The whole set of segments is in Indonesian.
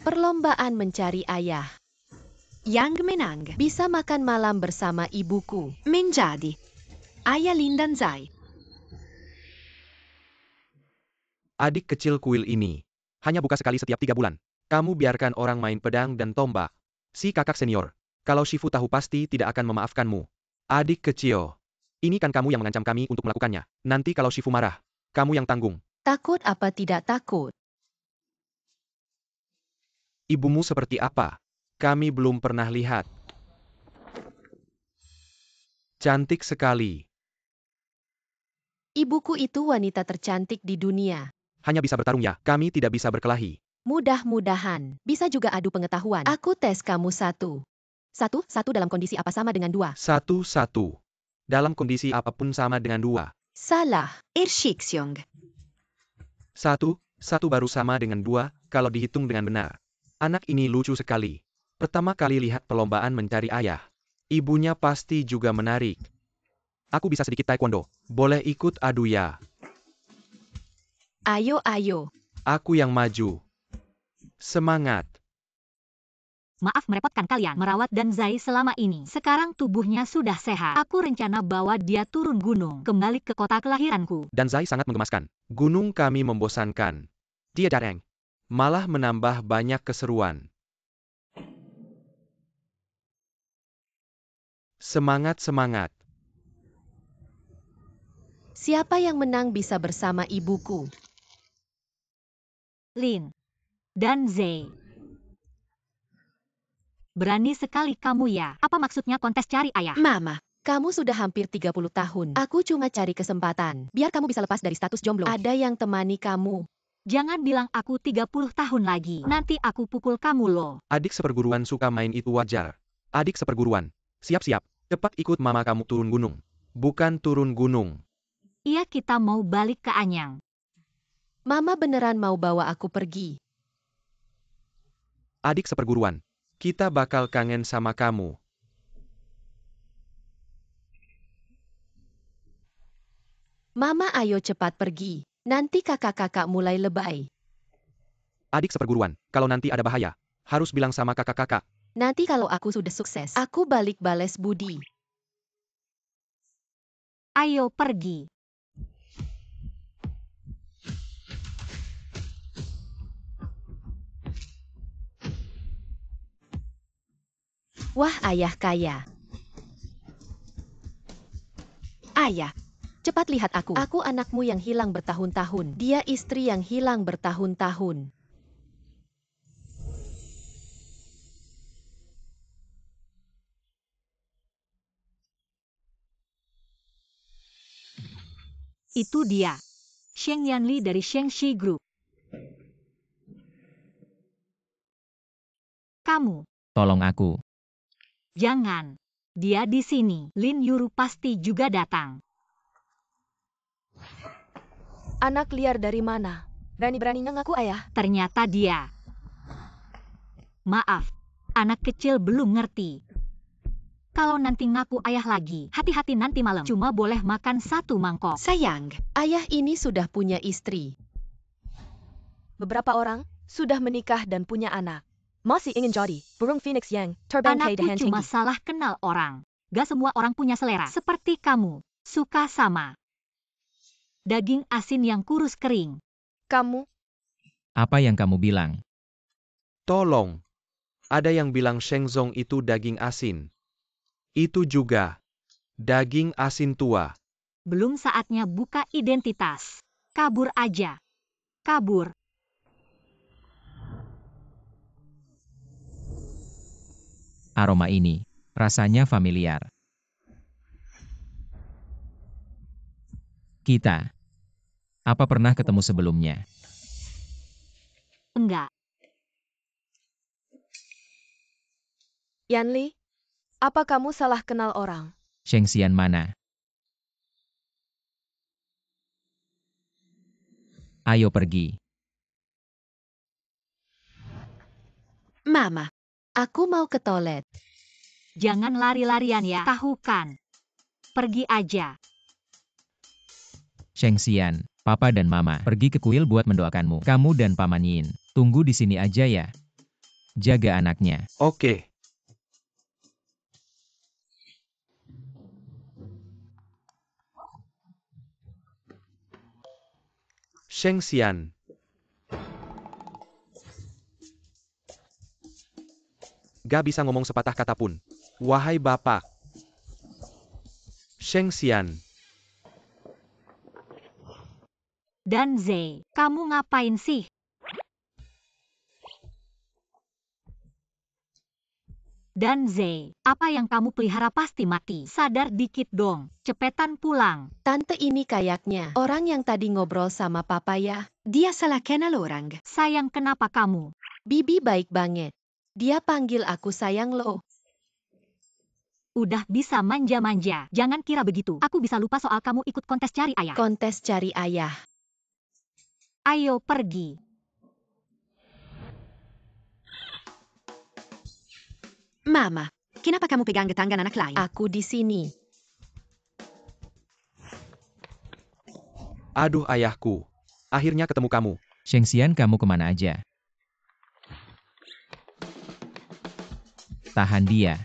Perlombaan mencari ayah. Yang menang Bisa makan malam bersama ibuku. menjadi ayah Lin dan Zai. Adik kecil kuil ini hanya buka sekali setiap 3 bulan. Kamu biarkan orang main pedang dan tombak. Si kakak senior, kalau Shifu tahu pasti tidak akan memaafkanmu. Adik kecil, ini kan kamu yang mengancam kami untuk melakukannya. Nanti kalau Shifu marah, kamu yang tanggung. Takut apa tidak takut? Ibumu seperti apa? Kami belum pernah lihat. Cantik sekali. Ibuku itu wanita tercantik di dunia. Hanya bisa bertarung ya, kami tidak bisa berkelahi. Mudah-mudahan. Bisa juga adu pengetahuan. Aku tes kamu satu. Satu dalam kondisi apa sama dengan 2? 1-1. Dalam kondisi apapun sama dengan 2. Salah. Ershiksyong. 1 baru sama dengan 2, kalau dihitung dengan benar. Anak ini lucu sekali. Pertama kali lihat perlombaan mencari ayah. Ibunya pasti juga menarik. Aku bisa sedikit taekwondo. Boleh ikut adu ya? Ayo. Aku yang maju. Semangat. Maaf merepotkan kalian merawat dan Zai selama ini. Sekarang tubuhnya sudah sehat. Aku rencana bawa dia turun gunung, kembali ke kota kelahiranku. Dan Zai sangat menggemaskan. Gunung kami membosankan. Dia jarang. Malah menambah banyak keseruan. Semangat. Siapa yang menang bisa bersama ibuku. Lin dan Zai. Berani sekali kamu ya. Apa maksudnya kontes cari ayah? Mama, kamu sudah hampir 30 tahun. Aku cuma cari kesempatan. Biar kamu bisa lepas dari status jomblo. Ada yang temani kamu. Jangan bilang aku 30 tahun lagi. Nanti aku pukul kamu loh. Adik seperguruan suka main itu wajar. Adik seperguruan. Siap-siap. Cepat ikut mama kamu turun gunung. Bukan turun gunung. Iya, kita mau balik ke Anyang. Mama beneran mau bawa aku pergi. Adik seperguruan. Kita bakal kangen sama kamu. Mama ayo cepat pergi. Nanti kakak-kakak mulai lebay. Adik seperguruan. Kalau nanti ada bahaya, harus bilang sama kakak-kakak. Nanti kalau aku sudah sukses, aku balik bales budi. Ayo pergi. Wah, ayah kaya. Ayah, cepat lihat aku. Aku anakmu yang hilang bertahun-tahun. Dia istri yang hilang bertahun-tahun. Itu dia. Sheng Yanli dari Shengxi Group. Kamu. Tolong aku. Jangan. Dia di sini. Lin Yuru pasti juga datang. Anak liar dari mana? Berani-beraninya ngaku ayah. Ternyata dia. Maaf. Anak kecil belum ngerti. Kalau nanti ngaku ayah lagi, hati-hati nanti malam. Cuma boleh makan 1 mangkok. Sayang, Ayah ini sudah punya istri. Beberapa orang sudah menikah dan punya anak. Masih ingin jadi burung phoenix yang terbang ke Anakku dahan cuma tinggi. salah kenal orang. Gak semua orang punya selera. Seperti kamu. Suka sama daging asin yang kurus kering. Kamu, Apa yang kamu bilang? Tolong. Ada yang bilang Shengzong itu daging asin. Itu juga daging asin tua. Belum saatnya buka identitas. Kabur aja. Kabur. Aroma ini rasanya familiar. Kita. Apa pernah ketemu sebelumnya? Enggak. Yanli, apa kamu salah kenal orang? Shengxian mana? Ayo pergi. Mama, aku mau ke toilet. Jangan lari-larian ya. Tahu kan. Pergi aja. Shengxian, Papa dan Mama pergi ke kuil buat mendoakanmu. Kamu dan Paman Yin, tunggu di sini aja ya. Jaga anaknya. Oke. Sheng Xian. Gak bisa ngomong sepatah kata pun. Wahai Bapak. Sheng Xian. Dan Zai, kamu ngapain sih? Dan Zai, apa yang kamu pelihara pasti mati. Sadar dikit dong, cepetan pulang. Tante ini kayaknya orang yang tadi ngobrol sama papa ya. Dia salah kenal orang. Sayang, kenapa kamu? Bibi baik banget. Dia panggil aku sayang loh. Udah bisa manja-manja. Jangan kira begitu. Aku bisa lupa soal kamu ikut kontes cari ayah. Kontes cari ayah. Ayo pergi. Mama, kenapa kamu pegang tangan anak lain? Aku di sini. Aduh ayahku. Akhirnya ketemu kamu. Sheng Xian, kamu kemana aja? Tahan dia.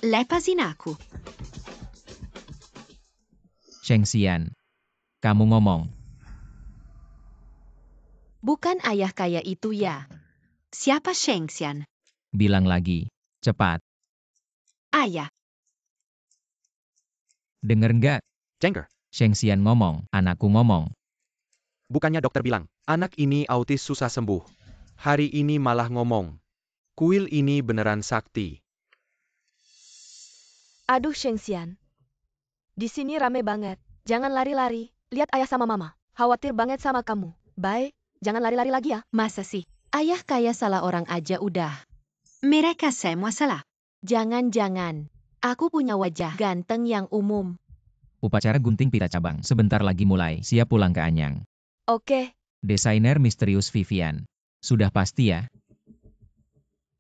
Lepasin aku. Sheng Xian. Kamu ngomong. Bukan ayah kaya itu ya. Siapa Sheng Xian? Bilang lagi. Cepat. Ayah. Denger nggak? Jengker. Sheng Xian ngomong. Anakku ngomong. Bukannya dokter bilang, anak ini autis susah sembuh. Hari ini malah ngomong. Kuil ini beneran sakti. Aduh Sheng Xian. Di sini rame banget. Jangan lari-lari. Lihat ayah sama mama. Khawatir banget sama kamu. Baik, jangan lari-lari lagi ya. Masa sih? Ayah kaya salah orang aja udah. Mereka semua salah. Jangan-jangan. Aku punya wajah ganteng yang umum. Upacara gunting pita cabang sebentar lagi mulai. Siap pulang ke Anyang. Oke, Desainer misterius Vivian. Sudah pasti ya?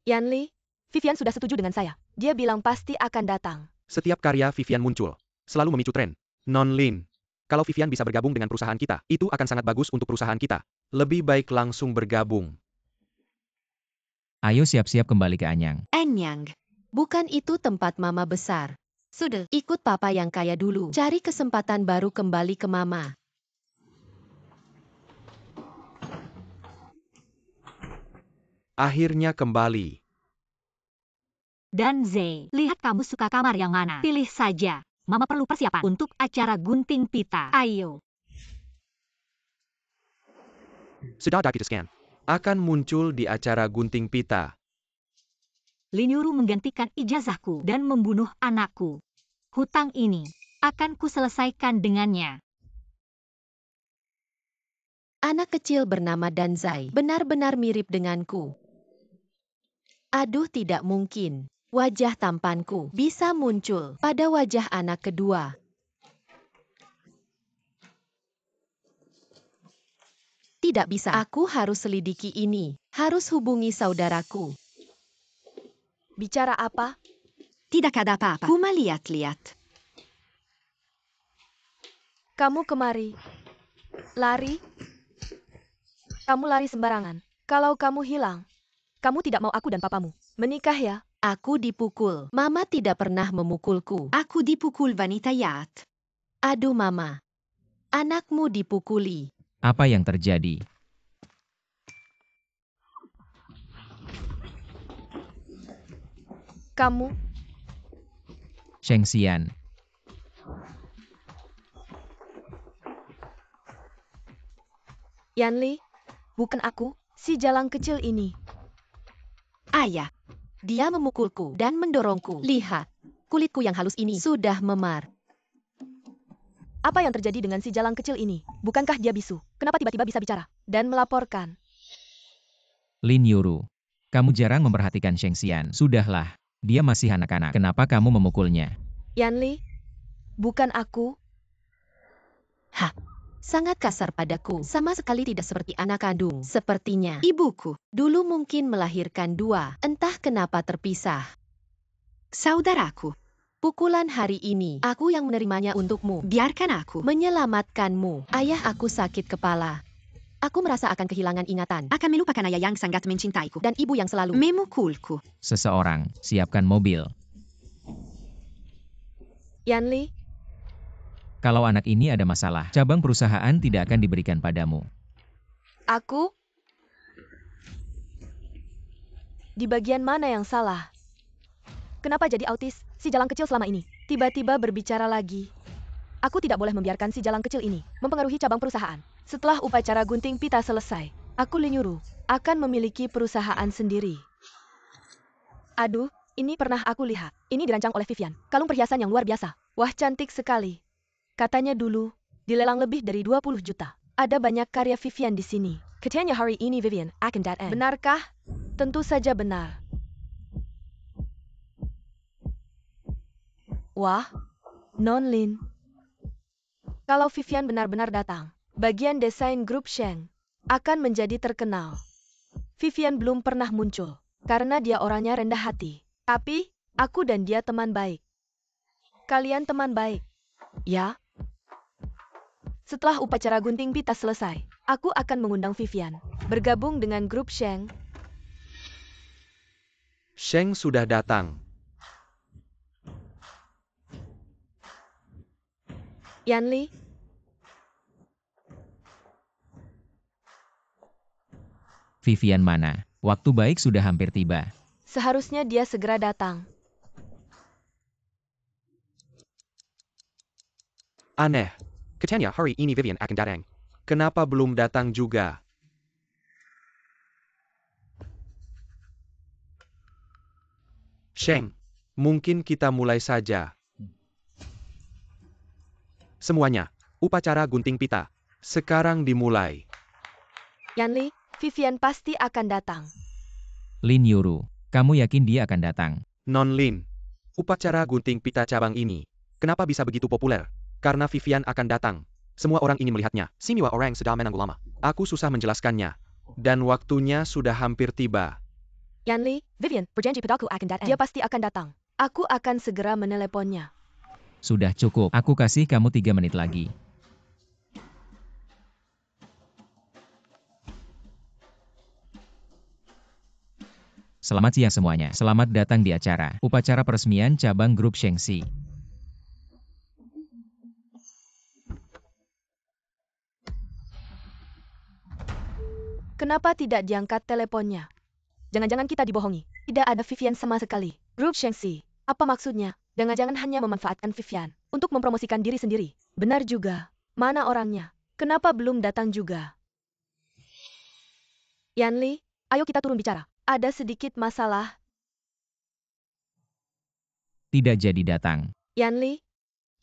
Yanli, Vivian sudah setuju dengan saya. Dia bilang pasti akan datang. Setiap karya Vivian muncul. Selalu memicu tren. Non-Lin. Kalau Vivian bisa bergabung dengan perusahaan kita, itu akan sangat bagus untuk perusahaan kita. Lebih baik langsung bergabung. Ayo siap-siap kembali ke Anyang. Anyang. Bukan itu tempat mama besar. Sudah, ikut papa yang kaya dulu. Cari kesempatan baru kembali ke mama. Akhirnya kembali. Dan Zai, lihat kamu suka kamar yang mana. Pilih saja. Mama perlu persiapan untuk acara gunting pita. Ayo. Sudah ada kita scan. Akan muncul di acara gunting pita. Lin Yuru menggantikan ijazahku dan membunuh anakku. Hutang ini akan kuselesaikan dengannya. Anak kecil bernama Danzai benar-benar mirip denganku. Aduh, tidak mungkin. Wajah tampanku bisa muncul pada wajah anak kedua. Tidak bisa, aku harus selidiki ini. Harus hubungi saudaraku. Bicara apa? Tidak ada apa-apa. Cuma lihat-lihat. Kamu kemari. Lari? Kamu lari sembarangan. Kalau kamu hilang, kamu tidak mau aku dan papamu menikah ya? Aku dipukul. Mama tidak pernah memukulku. Aku dipukul wanita jahat. Aduh mama. Anakmu dipukuli. Apa yang terjadi? Kamu, Sheng Xian. Yanli, bukan aku, si jalang kecil ini. Ayah. Dia memukulku dan mendorongku. Lihat, kulitku yang halus ini sudah memar. Apa yang terjadi dengan si jalang kecil ini? Bukankah dia bisu? Kenapa tiba-tiba bisa bicara dan melaporkan? Lin Yuru. Kamu jarang memperhatikan Sheng Xian. Sudahlah. Dia masih anak-anak. Kenapa kamu memukulnya? Yanli, bukan aku. Hah, sangat kasar padaku. Sama sekali tidak seperti anak kandung. Sepertinya Ibuku. dulu mungkin melahirkan dua. Entah kenapa terpisah. Saudaraku. Pukulan hari ini, aku yang menerimanya untukmu. Biarkan aku. Menyelamatkanmu. Ayah aku sakit kepala. Aku merasa akan kehilangan ingatan. Akan melupakan ayah yang sangat mencintaiku. Dan ibu yang selalu memukulku. Seseorang, siapkan mobil. Yanli, Kalau anak ini ada masalah, cabang perusahaan tidak akan diberikan padamu. aku? Di bagian mana yang salah? Kenapa jadi autis, si jalang kecil selama ini? Tiba-tiba berbicara lagi. Aku tidak boleh membiarkan si jalang kecil ini mempengaruhi cabang perusahaan. Setelah upacara gunting pita selesai, aku Lin Yuru akan memiliki perusahaan sendiri. Aduh, ini pernah aku lihat. Ini dirancang oleh Vivian. Kalung perhiasan yang luar biasa. Wah, cantik sekali. Katanya dulu, dilelang lebih dari 20 juta. Ada banyak karya Vivian di sini. Katanya hari ini Vivian akan datang. Benarkah? Tentu saja benar. Wah, Non Lin. Kalau Vivian benar-benar datang, bagian desain grup Sheng akan menjadi terkenal. Vivian belum pernah muncul, karena dia orangnya rendah hati. Tapi, aku dan dia teman baik. Kalian teman baik, ya? Setelah upacara gunting pita selesai, aku akan mengundang Vivian bergabung dengan grup Sheng. Sheng sudah datang. Yanli, Vivian mana? Waktu baik sudah hampir tiba. seharusnya dia segera datang. Aneh. Katanya hari ini Vivian akan datang. Kenapa belum datang juga? Sheng, mungkin kita mulai saja. Semuanya, upacara gunting pita. Sekarang dimulai. Yanli, Vivian pasti akan datang. Lin Yuru, kamu yakin dia akan datang? Non Lin, upacara gunting pita cabang ini, kenapa bisa begitu populer? Karena Vivian akan datang. Semua orang ingin melihatnya. Siniwa orang sedang menunggu lama. Aku susah menjelaskannya. Dan waktunya sudah hampir tiba. Yanli, Vivian berjanji padaku akan datang. Dia pasti akan datang. Aku akan segera meneleponnya. Sudah cukup, aku kasih kamu 3 menit lagi. Selamat siang semuanya, selamat datang di acara upacara peresmian cabang grup Shengxi. Kenapa tidak diangkat teleponnya? Jangan-jangan kita dibohongi. Tidak ada Vivian sama sekali. Grup Shengxi, apa maksudnya? Jangan-jangan hanya memanfaatkan Vivian untuk mempromosikan diri sendiri. Benar juga. Mana orangnya? Kenapa belum datang juga? Yanli, ayo kita turun bicara. Ada sedikit masalah. Tidak jadi datang. Yanli,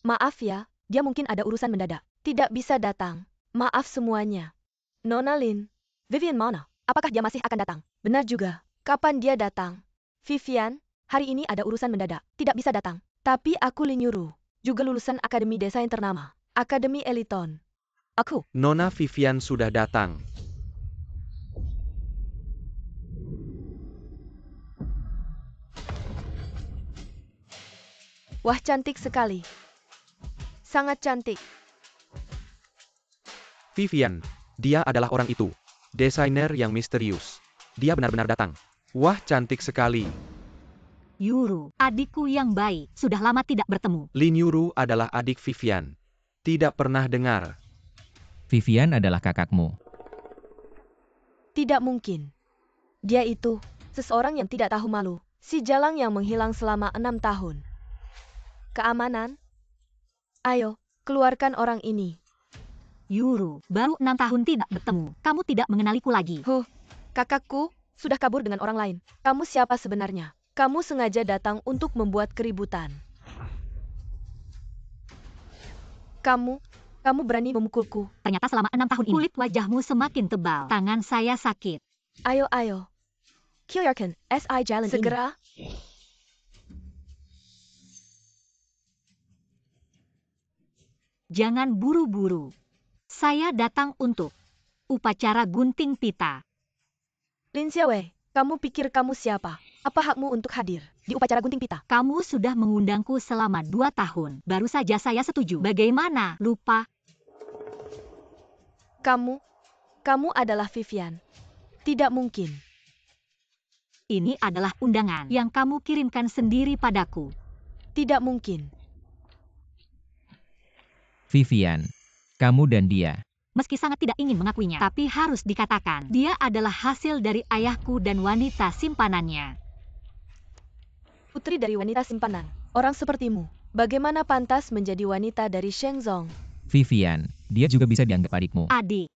maaf ya, dia mungkin ada urusan mendadak. Tidak bisa datang. Maaf semuanya. Nona Lin, Vivian mana? Apakah dia masih akan datang? Benar juga. Kapan dia datang? Vivian, hari ini ada urusan mendadak. Tidak bisa datang. Tapi aku Lin Yuru, juga lulusan Akademi Desain ternama. Akademi Eliton. Aku. Nona Vivian sudah datang. Wah, cantik sekali. Sangat cantik. Vivian, dia adalah orang itu. Desainer yang misterius. Dia benar-benar datang. Wah, cantik sekali. Yuru, adikku yang baik, sudah lama tidak bertemu. Lin Yuru adalah adik Vivian. Tidak pernah dengar. Vivian adalah kakakmu. Tidak mungkin. Dia itu, seseorang yang tidak tahu malu. Si jalang yang menghilang selama 6 tahun. Keamanan? Ayo, keluarkan orang ini. Yuru, baru 6 tahun tidak bertemu. Kamu tidak mengenaliku lagi. Kakakku sudah kabur dengan orang lain. Kamu siapa sebenarnya? Kamu sengaja datang untuk membuat keributan. Kamu berani memukulku. Ternyata selama 6 tahun ini, kulit wajahmu semakin tebal. Tangan saya sakit. Ayo. Keluarkan SI jalan segera. Jangan buru-buru. Saya datang untuk upacara gunting pita. Lin Xiaowei, kamu pikir kamu siapa? Apa hakmu untuk hadir di upacara gunting pita? Kamu sudah mengundangku selama 2 tahun. Baru saja saya setuju. Bagaimana? Lupa? Kamu adalah Vivian. Tidak mungkin. Ini adalah undangan yang kamu kirimkan sendiri padaku. Tidak mungkin. Vivian, kamu dan dia. Meski sangat tidak ingin mengakuinya, tapi harus dikatakan, dia adalah hasil dari ayahku dan wanita simpanannya. Putri dari wanita simpanan. Orang sepertimu. Bagaimana pantas menjadi wanita dari Shenzong? Vivian, dia juga bisa dianggap adikmu. Adik.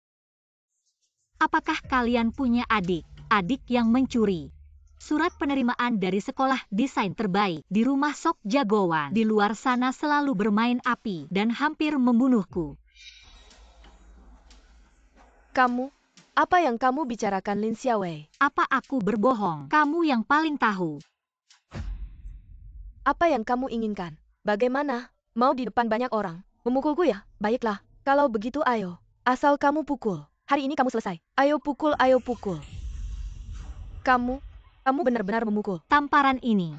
Apakah kalian punya adik? Adik yang mencuri surat penerimaan dari sekolah desain terbaik di rumah Sok Jagoan. Di luar sana selalu bermain api dan hampir membunuhku. Kamu? Apa yang kamu bicarakan, Lin Xiaowei? Apa aku berbohong? Kamu yang paling tahu. Apa yang kamu inginkan? Bagaimana? Mau di depan banyak orang? Memukulku ya? Baiklah. Kalau begitu ayo. Asal kamu pukul. Hari ini kamu selesai. Ayo pukul, ayo pukul. Kamu benar-benar memukul. Tamparan ini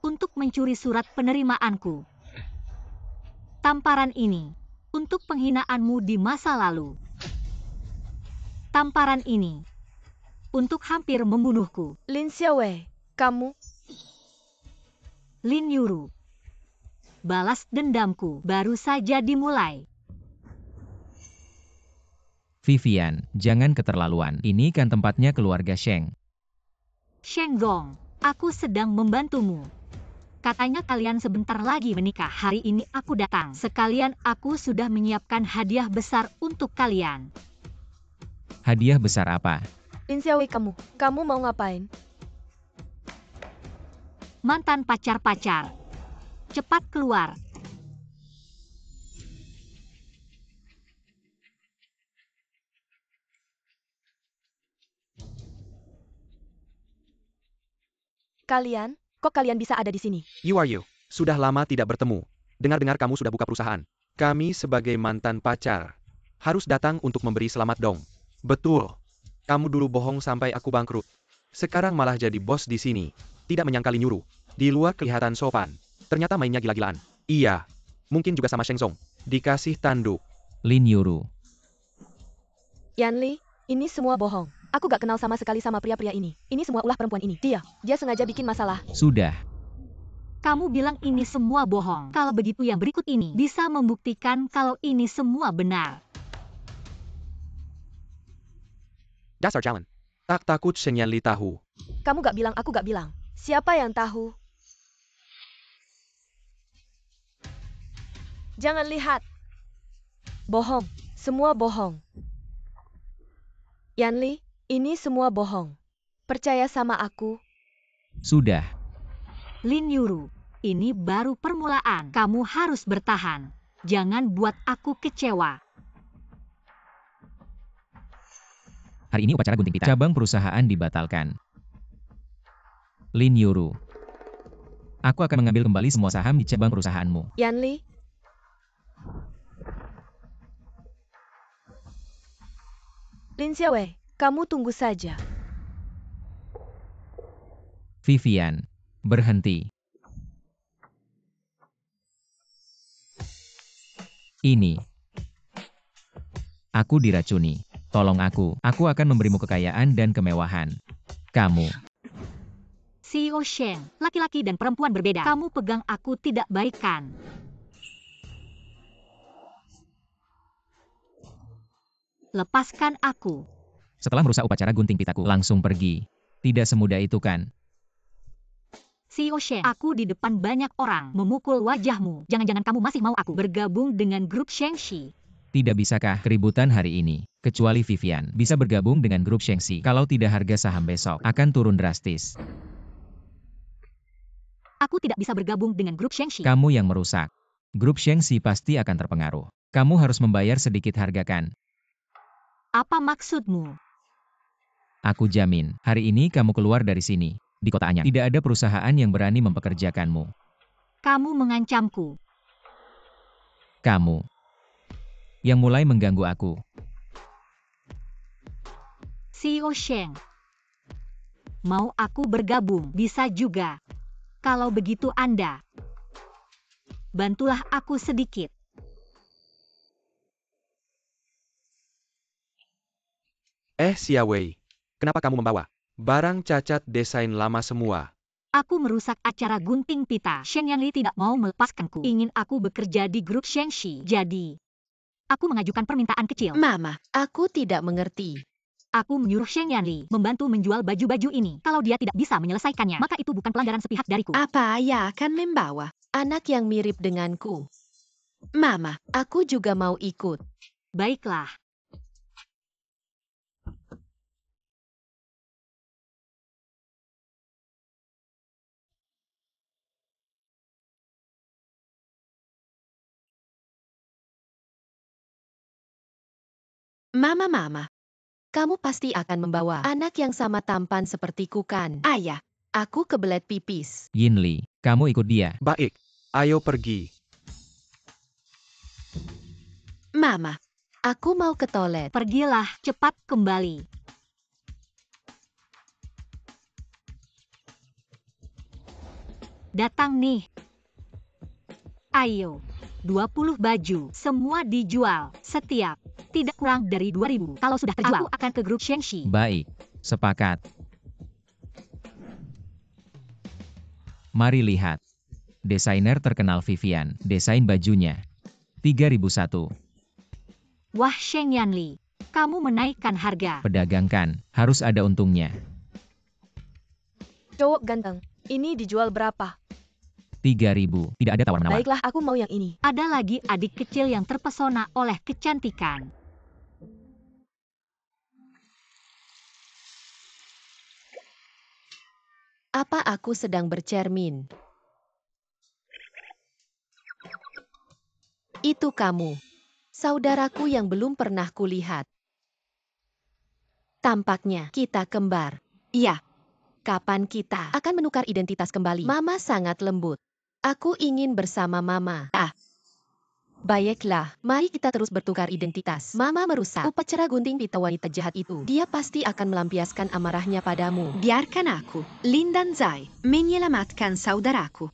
untuk mencuri surat penerimaanku. Tamparan ini untuk penghinaanmu di masa lalu. Tamparan ini untuk hampir membunuhku. Lin Xiaowei, kamu... Lin Yuru. Balas dendamku baru saja dimulai. Vivian, jangan keterlaluan. Ini kan tempatnya keluarga Sheng. Sheng Gong, aku sedang membantumu. Katanya kalian sebentar lagi menikah. Hari ini aku datang. Sekalian aku sudah menyiapkan hadiah besar untuk kalian. Hadiah besar apa? Lin Xiaowei, kamu mau ngapain? Mantan pacar-pacar. Cepat keluar. Kok kalian bisa ada di sini? You are you. Sudah lama tidak bertemu. Dengar-dengar kamu sudah buka perusahaan. Kami sebagai mantan pacar harus datang untuk memberi selamat dong. Betul. Kamu dulu bohong sampai aku bangkrut. Sekarang malah jadi bos di sini. Tidak menyangkali nyuruh. Di luar kelihatan sopan. Ternyata mainnya gila-gilaan. Iya. Mungkin juga sama Sheng Zong. Dikasih tanduk. Lin Yuru. Yanli, ini semua bohong. Aku gak kenal sama sekali sama pria-pria ini. Ini semua ulah perempuan ini. Dia sengaja bikin masalah. Sudah. Kamu bilang ini semua bohong. Kalau begitu yang berikut ini bisa membuktikan kalau ini semua benar. Dasar jalan. Tak takut Shen Yanli tahu. Kamu gak bilang, aku gak bilang. Siapa yang tahu? Jangan lihat. Bohong. Semua bohong. Yanli, ini semua bohong. Percaya sama aku. Sudah. Lin Yuru, ini baru permulaan. Kamu harus bertahan. Jangan buat aku kecewa. Hari ini upacara gunting pita. Cabang perusahaan dibatalkan. Lin Yuru. Aku akan mengambil kembali semua saham di cabang perusahaanmu. Yanli. Lin Xiaowei, kamu tunggu saja. Vivian. Berhenti. Ini. Aku diracuni. Tolong aku. Aku akan memberimu kekayaan dan kemewahan. Kamu. CEO Sheng, laki-laki dan perempuan berbeda. Kamu pegang aku tidak baik kan? Lepaskan aku. Setelah merusak upacara gunting pitaku, langsung pergi. Tidak semudah itu kan? CEO Sheng, aku di depan banyak orang memukul wajahmu. Jangan-jangan kamu masih mau aku bergabung dengan grup Shengxi. Tidak bisakah keributan hari ini? Kecuali Vivian bisa bergabung dengan grup Shengxi. Kalau tidak harga saham besok akan turun drastis. Aku tidak bisa bergabung dengan grup Shengxi. Kamu yang merusak. Grup Shengxi pasti akan terpengaruh. Kamu harus membayar sedikit harga kan? Apa maksudmu? Aku jamin, hari ini kamu keluar dari sini. Di kota Anyang, tidak ada perusahaan yang berani mempekerjakanmu. Kamu mengancamku. Kamu yang mulai mengganggu aku. CEO Sheng. Mau aku bergabung? Bisa juga. Kalau begitu Anda, bantulah aku sedikit. Xiawei, kenapa kamu membawa barang cacat desain lama semua? Aku merusak acara gunting pita. Sheng Yanli tidak mau melepaskanku. Ingin aku bekerja di grup Shengshi. Jadi, aku mengajukan permintaan kecil. Mama, Aku tidak mengerti. Aku menyuruh Sheng Yanli membantu menjual baju-baju ini. Kalau dia tidak bisa menyelesaikannya, maka itu bukan pelanggaran sepihak dariku. apa ayah akan membawa? Anak yang mirip denganku. Mama, Aku juga mau ikut. Baiklah. Mama. Kamu pasti akan membawa anak yang sama tampan sepertiku kan? Ayah, Aku kebelet pipis. Yinli, kamu ikut dia. Baik, ayo pergi. Mama, Aku mau ke toilet. Pergilah, cepat kembali. Datang nih. Ayo, 20 baju, semua dijual, setiap. Tidak kurang dari 2.000. Kalau sudah terjual, aku akan ke grup Shengshi. Baik, sepakat. Mari lihat. Desainer terkenal Vivian, desain bajunya. 3001. Wah Sheng Yanli, kamu menaikkan harga. Pedagangkan, harus ada untungnya. Cowok ganteng, ini dijual berapa? 3000, tidak ada tawar-menawar. Baiklah, aku mau yang ini. Ada lagi adik kecil yang terpesona oleh kecantikan. Apa aku sedang bercermin? Itu kamu. Saudaraku yang belum pernah kulihat. Tampaknya kita kembar. iya, Kapan kita akan menukar identitas kembali? Mama sangat lembut. Aku ingin bersama Mama. Baiklah, mari kita terus bertukar identitas. Mama merusak upacara gunting pita wanita jahat itu. Dia pasti akan melampiaskan amarahnya padamu. biarkan aku, Lin dan Zai, menyelamatkan saudaraku.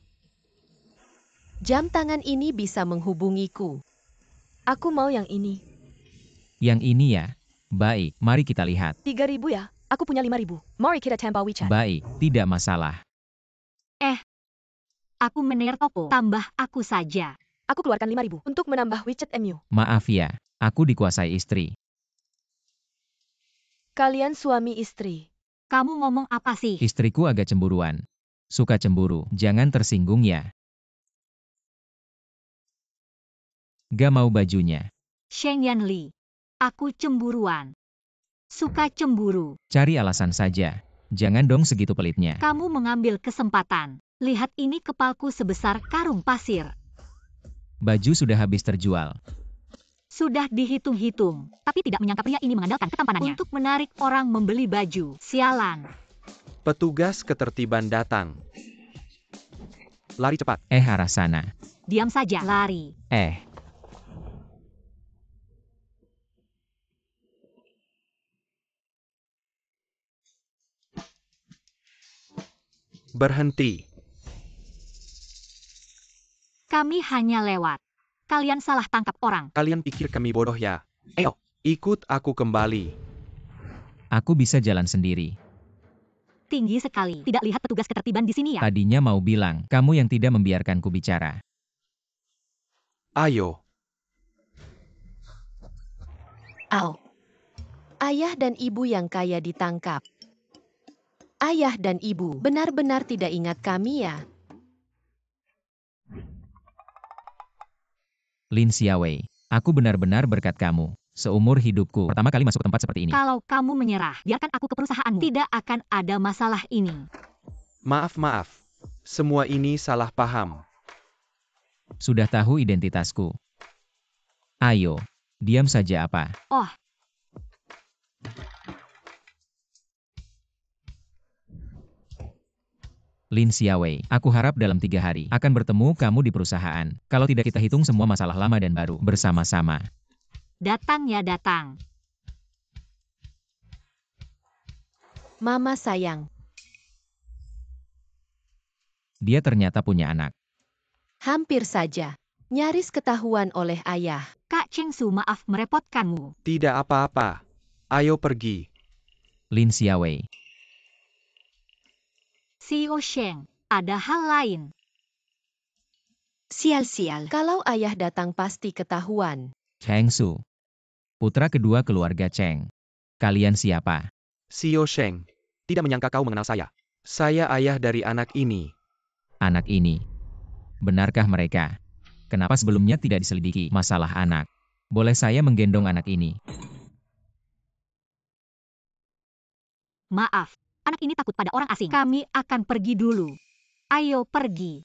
Jam tangan ini bisa menghubungiku. Aku mau yang ini. Yang ini ya. Baik, mari kita lihat. 3.000 ya? Aku punya 5.000. Mari kita tanpa WeChat. Baik, tidak masalah. Aku mener topo, tambah aku saja. Aku keluarkan 5.000 untuk menambah WeChat MU. Maaf ya, aku dikuasai istri. Kalian suami istri. Kamu ngomong apa sih? Istriku agak cemburuan. Suka cemburu, jangan tersinggung ya. Gak mau bajunya. Sheng Yanli, aku cemburuan. Suka cemburu. Cari alasan saja. Jangan dong segitu pelitnya. Kamu mengambil kesempatan. Lihat ini kepalku sebesar karung pasir. Baju sudah habis terjual. Sudah dihitung-hitung, tapi tidak menyangka pria ini mengandalkan ketampanannya untuk menarik orang membeli baju. Sialan. Petugas ketertiban datang. Lari cepat. Arah sana. Diam saja, lari. Berhenti. Kami hanya lewat. Kalian salah tangkap orang. Kalian pikir kami bodoh ya? Ayo, ikut aku kembali. Aku bisa jalan sendiri. Tinggi sekali. Tidak lihat petugas ketertiban di sini ya? Tadinya mau bilang, kamu yang tidak membiarkanku bicara. Ayo. Au. Ayah dan ibu yang kaya ditangkap. Ayah dan ibu benar-benar tidak ingat kami ya? Lin Xiawei, aku benar-benar berkat kamu. Seumur hidupku, pertama kali masuk tempat seperti ini. Kalau kamu menyerah, biarkan aku ke perusahaanmu. Tidak akan ada masalah ini. Maaf. Semua ini salah paham. Sudah tahu identitasku. Ayo, diam saja apa. Oh. Lin Xiawei, aku harap dalam 3 hari akan bertemu kamu di perusahaan. Kalau tidak kita hitung semua masalah lama dan baru bersama-sama. Datang ya datang. Mama sayang. Dia ternyata punya anak. Hampir saja. Nyaris ketahuan oleh ayah. Kak Cheng Su, maaf merepotkanmu. Tidak apa-apa. Ayo pergi. Lin Xiaowei. Xiao Sheng, ada hal lain. Sial-sial. Kalau ayah datang pasti ketahuan. Cheng Su. Putra kedua keluarga Cheng. Kalian siapa? Xiao Sheng. Tidak menyangka kau mengenal saya. Saya ayah dari anak ini. Anak ini. Benarkah mereka? Kenapa sebelumnya tidak diselidiki masalah anak? Boleh saya menggendong anak ini? Maaf, anak ini takut pada orang asing. Kami akan pergi dulu. Ayo pergi.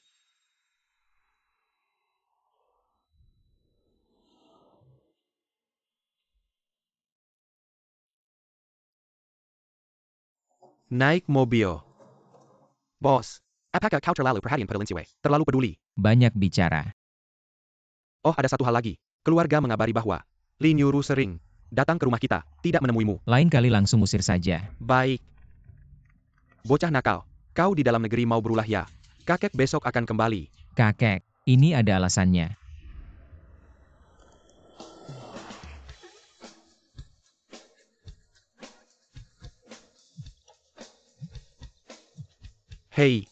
Naik mobil. Bos, apakah kau terlalu perhatian pada Lin Xiaowei? Terlalu peduli. Banyak bicara. Oh, ada satu hal lagi. Keluarga mengabari bahwa Lin Yuru sering datang ke rumah kita, tidak menemuimu. Lain kali langsung usir saja. Baik. Bocah nakal, kau di dalam negeri mau berulah ya? Kakek besok akan kembali. Kakek, ini ada alasannya. Hei,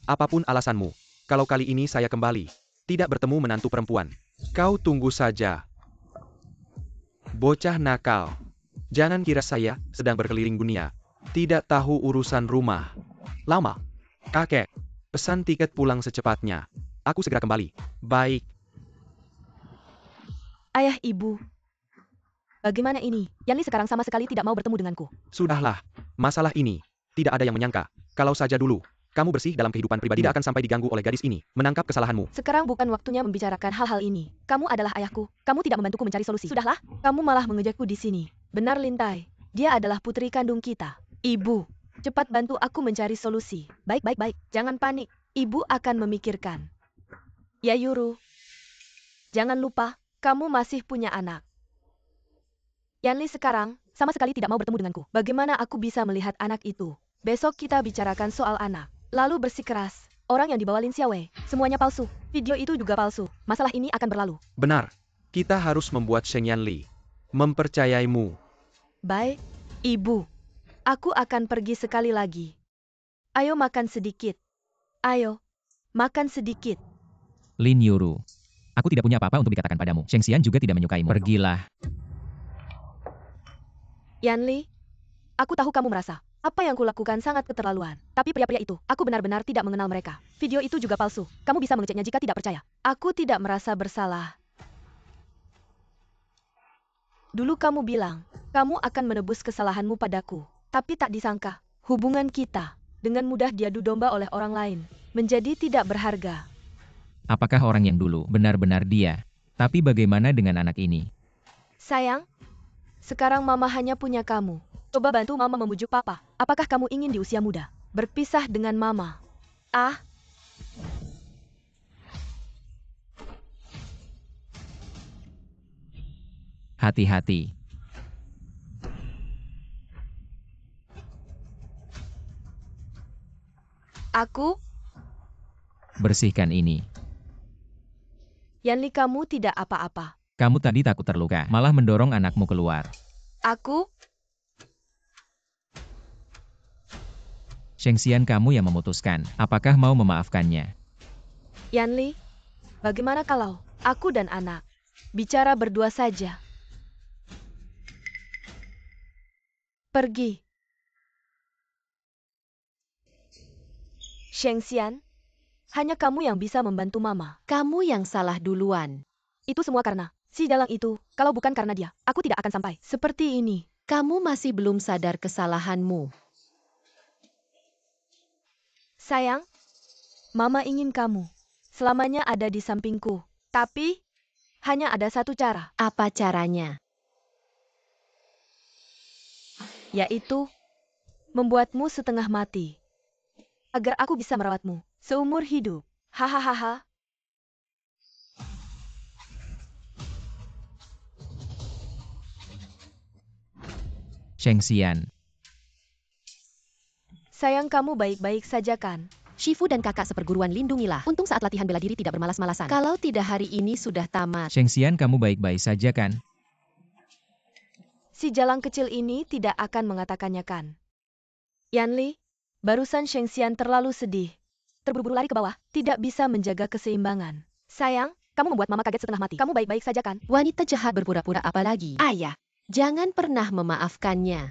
apapun alasanmu, kalau kali ini saya kembali, tidak bertemu menantu perempuan. Kau tunggu saja. Bocah nakal. Jangan kira saya sedang berkeliling dunia. Tidak tahu urusan rumah. Lama. Kakek, pesan tiket pulang secepatnya. Aku segera kembali. Baik. Ayah, ibu. Bagaimana ini? Yanli sekarang sama sekali tidak mau bertemu denganku. Sudahlah. Masalah ini, tidak ada yang menyangka. Kalau saja dulu, kamu bersih dalam kehidupan pribadi tidak akan sampai diganggu oleh gadis ini. Menangkap kesalahanmu. Sekarang bukan waktunya membicarakan hal-hal ini. Kamu adalah ayahku. Kamu tidak membantuku mencari solusi. Sudahlah, kamu malah mengejakku di sini. Benar, Lintai. Dia adalah putri kandung kita. Ibu, cepat bantu aku mencari solusi. Baik. Jangan panik. Ibu akan memikirkan. Ya Yuru. Jangan lupa, kamu masih punya anak. Yanli sekarang sama sekali tidak mau bertemu denganku. Bagaimana aku bisa melihat anak itu? Besok kita bicarakan soal anak. Lalu bersikeras. Orang yang dibawa Lin Xiaowei, semuanya palsu. Video itu juga palsu. Masalah ini akan berlalu. Benar. Kita harus membuat Sheng Yanli mempercayaimu. Baik, ibu. Aku akan pergi sekali lagi. Ayo makan sedikit. Ayo, makan sedikit. Lin Yuru. Aku tidak punya apa-apa untuk dikatakan padamu. Sheng Xian juga tidak menyukaimu. Pergilah. Yanli, aku tahu kamu merasa apa yang kulakukan sangat keterlaluan. Tapi pria-pria itu, aku benar-benar tidak mengenal mereka. Video itu juga palsu. Kamu bisa mengeceknya jika tidak percaya. Aku tidak merasa bersalah. Dulu kamu bilang, kamu akan menebus kesalahanmu padaku. Tapi tak disangka, hubungan kita dengan mudah diadu domba oleh orang lain menjadi tidak berharga. Apakah orang yang dulu benar-benar dia? Tapi bagaimana dengan anak ini? Sayang, sekarang mama hanya punya kamu. Coba bantu mama membujuk papa. Apakah kamu ingin di usia muda berpisah dengan mama? Ah. Hati-hati. Aku, Bersihkan ini. Yanli, kamu tidak apa-apa. Kamu tadi takut terluka, malah mendorong anakmu keluar. Aku, Sheng Xian, kamu yang memutuskan. Apakah mau memaafkannya? Yanli, bagaimana kalau aku dan anak bicara berdua saja? Pergi. Sheng Xian, hanya kamu yang bisa membantu mama. Kamu yang salah duluan. Itu semua karena si Jalang itu. Kalau bukan karena dia, aku tidak akan sampai seperti ini. Kamu masih belum sadar kesalahanmu. Sayang, mama ingin kamu selamanya ada di sampingku. Tapi, hanya ada satu cara. Apa caranya? Yaitu, membuatmu setengah mati. Agar aku bisa merawatmu seumur hidup. Hahaha. Sheng Xian. Sayang, kamu baik-baik saja kan? Shifu dan kakak seperguruan lindungilah. Untung saat latihan bela diri tidak bermalas-malasan. Kalau tidak hari ini sudah tamat. Sheng Xian, kamu baik-baik saja kan? Si jalang kecil ini tidak akan mengatakannya kan? Yanli, barusan Shengxian terlalu sedih. Terburu-buru lari ke bawah, tidak bisa menjaga keseimbangan. Sayang, kamu membuat mama kaget setengah mati. Kamu baik-baik saja kan? Wanita jahat berpura-pura apa lagi? Ayah, Jangan pernah memaafkannya.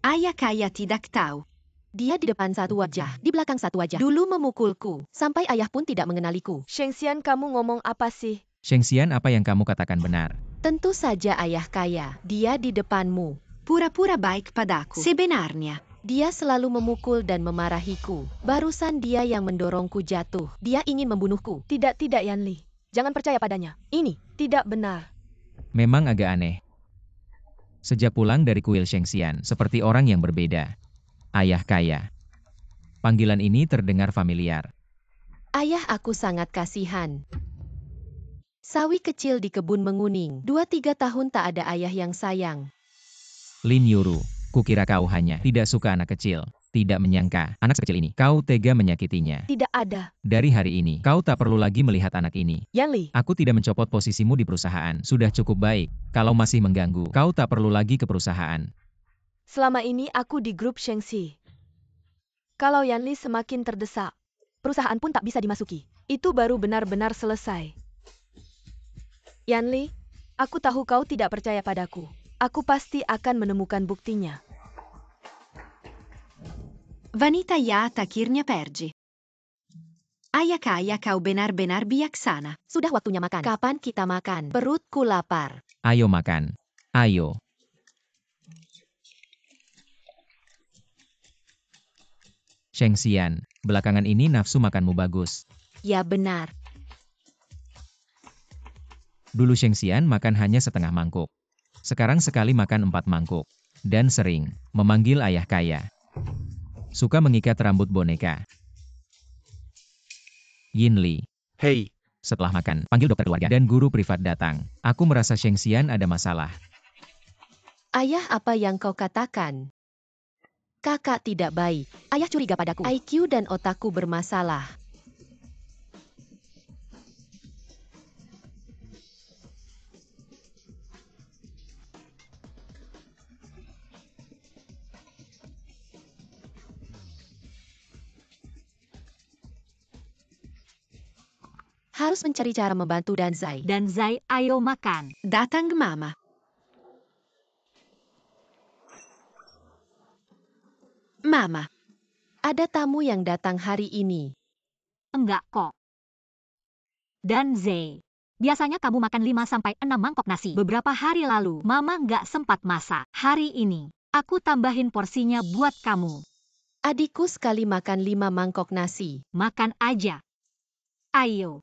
ayah kaya tidak tahu. Dia di depan satu wajah, di belakang satu wajah. Dulu memukulku, sampai ayah pun tidak mengenaliku. Shengxian, kamu ngomong apa sih? Shengxian, apa yang kamu katakan benar. Tentu saja ayah kaya, dia di depanmu. Pura-pura baik padaku. Sebenarnya, Dia selalu memukul dan memarahiku. Barusan dia yang mendorongku jatuh. Dia ingin membunuhku. Tidak, Yanli. Jangan percaya padanya. Ini tidak benar. Memang agak aneh. Sejak pulang dari kuil Shengxian, seperti orang yang berbeda. Ayah kaya. Panggilan ini terdengar familiar. Ayah, aku sangat kasihan. Sawi kecil di kebun menguning. 2-3 tahun tak ada ayah yang sayang. Lin Yuru, kukira kau hanya tidak suka anak kecil. Tidak menyangka, anak sekecil ini, kau tega menyakitinya. Tidak ada. Dari hari ini, kau tak perlu lagi melihat anak ini. Yanli, Aku tidak mencopot posisimu di perusahaan. Sudah cukup baik. Kalau masih mengganggu, kau tak perlu lagi ke perusahaan. selama ini aku di grup Shengxi. Kalau Yanli semakin terdesak, perusahaan pun tak bisa dimasuki. Itu baru benar-benar selesai. Yanli, aku tahu kau tidak percaya padaku. Aku pasti akan menemukan buktinya. wanita jahat akhirnya pergi. Ayah kaya kau benar-benar bijaksana. Sudah waktunya makan. Kapan kita makan? Perutku lapar. Ayo makan. Ayo. Shengxian, belakangan ini nafsu makanmu bagus. Ya benar. Dulu Shengxian makan hanya setengah mangkuk. Sekarang sekali makan 4 mangkuk. Dan sering memanggil ayah kaya. Suka mengikat rambut boneka. Yinli, Hei, setelah makan, panggil dokter keluarga dan guru privat datang. Aku merasa Shengxian ada masalah. Ayah, apa yang kau katakan? Kakak tidak baik. Ayah curiga padaku. IQ dan otakku bermasalah. Harus mencari cara membantu Danzai. Dan Zai, ayo makan. Datang mama. Mama, Ada tamu yang datang hari ini. Enggak kok. Dan Zai, biasanya kamu makan 5-6 mangkok nasi. Beberapa hari lalu, Mama nggak sempat masak. Hari ini, aku tambahin porsinya buat kamu. Adikku sekali makan 5 mangkok nasi. Makan aja. Ayo.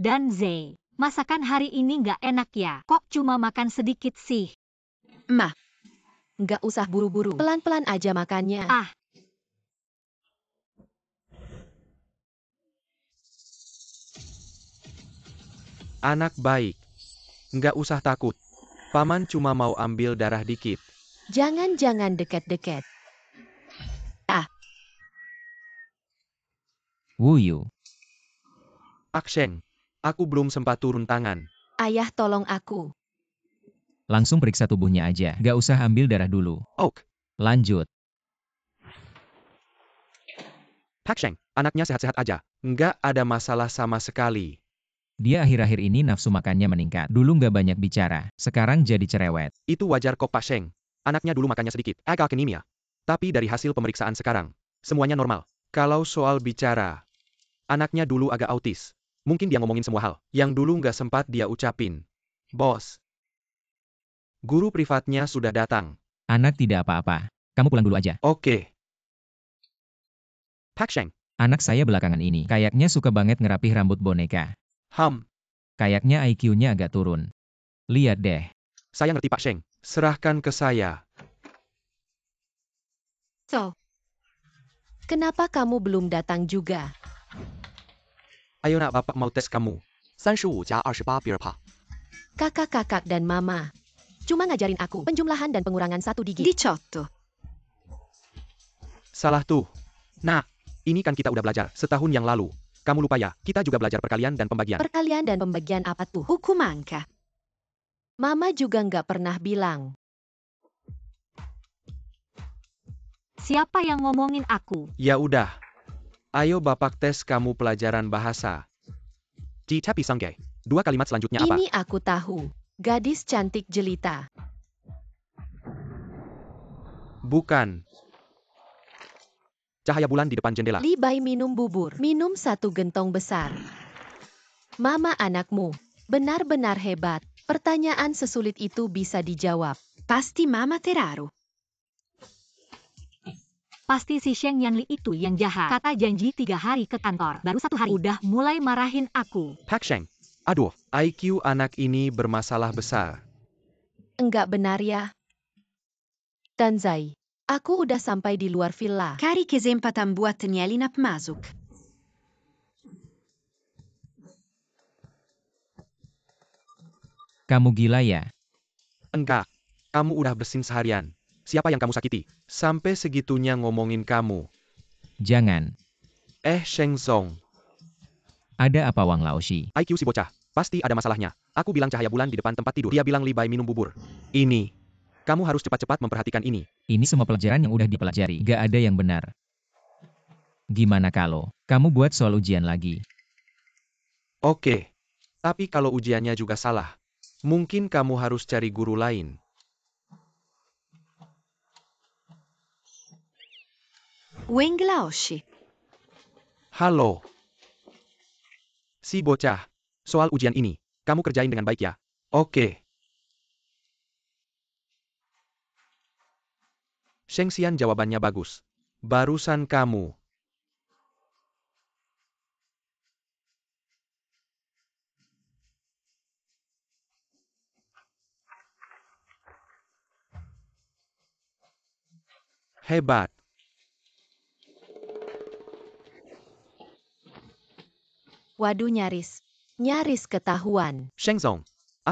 Dan Zai, masakan hari ini nggak enak ya? Kok cuma makan sedikit sih? ma, Nggak usah buru-buru. Pelan-pelan aja makannya. Ah, anak baik. Nggak usah takut. Paman cuma mau ambil darah dikit. Jangan-jangan deket-deket. Wuyu, Aksheng, aku belum sempat turun tangan. Ayah, tolong aku. langsung periksa tubuhnya aja. Gak usah ambil darah dulu. Ok, Lanjut. Paksheng, anaknya sehat-sehat aja. Nggak ada masalah sama sekali. Dia akhir-akhir ini nafsu makannya meningkat. Dulu nggak banyak bicara, sekarang jadi cerewet. Itu wajar kok Paksheng. Anaknya dulu makannya sedikit, agak anemia. Tapi dari hasil pemeriksaan sekarang, semuanya normal. Kalau soal bicara, anaknya dulu agak autis. Mungkin dia ngomongin semua hal yang dulu nggak sempat dia ucapin. Bos, guru privatnya sudah datang. Anak tidak apa-apa. Kamu pulang dulu aja. Oke. Paksheng, Anak saya belakangan ini kayaknya suka banget ngerapih rambut boneka. Kayaknya IQ-nya agak turun. Lihat deh. Saya ngerti Paksheng. Serahkan ke saya. so, Kenapa kamu belum datang juga? Ayo nak, bapak mau tes kamu. 35+28比尔帕。 Kakak-kakak dan mama. Cuma ngajarin aku penjumlahan dan pengurangan 1 digit. 18. Salah tuh. Nah, ini kan kita udah belajar setahun yang lalu. Kamu lupa ya, kita juga belajar perkalian dan pembagian. Perkalian dan pembagian apa tuh? Hukum angka. Mama juga nggak pernah bilang. Siapa yang ngomongin aku? Ya udah. Ayo Bapak tes kamu pelajaran bahasa. Ji tapi sangge. 2 kalimat selanjutnya apa? Ini aku tahu. Gadis cantik jelita. Bukan. Cahaya bulan di depan jendela. Li Bai minum bubur. Minum 1 gentong besar. Mama anakmu. Benar-benar hebat. Pertanyaan sesulit itu bisa dijawab. Pasti Mama Teraru. Pasti si Sheng Yanli itu yang jahat. Kata janji 3 hari ke kantor. Baru 1 hari udah mulai marahin aku. Pak Sheng. Aduh, IQ anak ini bermasalah besar. Enggak benar ya? Danzai, aku udah sampai di luar villa. Cari kesempatan buat nyelina masuk. Kamu gila ya? Enggak. Kamu udah bersin seharian. Siapa yang kamu sakiti? Sampai segitunya ngomongin kamu. Jangan. Sheng Zong. Ada apa Wang Laoshi? IQ si bocah. Pasti ada masalahnya. Aku bilang cahaya bulan di depan tempat tidur. Dia bilang Li Bai minum bubur. Ini. Kamu harus cepat-cepat memperhatikan ini. Ini semua pelajaran yang udah dipelajari. Gak ada yang benar. Gimana kalau kamu buat soal ujian lagi? Oke. Tapi kalau ujiannya juga salah, mungkin kamu harus cari guru lain. Wang Laoshi. Halo. Si bocah. Soal ujian ini, kamu kerjain dengan baik ya. Oke. Sheng Xian jawabannya bagus. Barusan kamu. Hebat. Waduh nyaris. Nyaris ketahuan. Sheng Zong.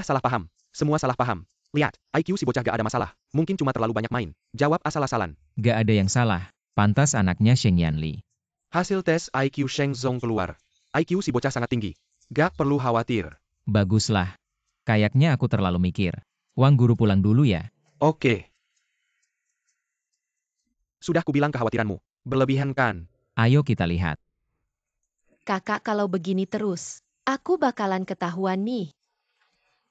Salah paham. Semua salah paham. Lihat, IQ si bocah gak ada masalah. Mungkin cuma terlalu banyak main. Jawab asal-asalan. Gak ada yang salah. Pantas anaknya Sheng Yanli. Hasil tes IQ Sheng Zong keluar. IQ si bocah sangat tinggi. Gak perlu khawatir. Baguslah. Kayaknya aku terlalu mikir. Wang guru pulang dulu ya. Oke. Sudah kubilang kekhawatiranmu. Berlebihan kan? Ayo kita lihat. Kakak kalau begini terus, aku bakalan ketahuan nih.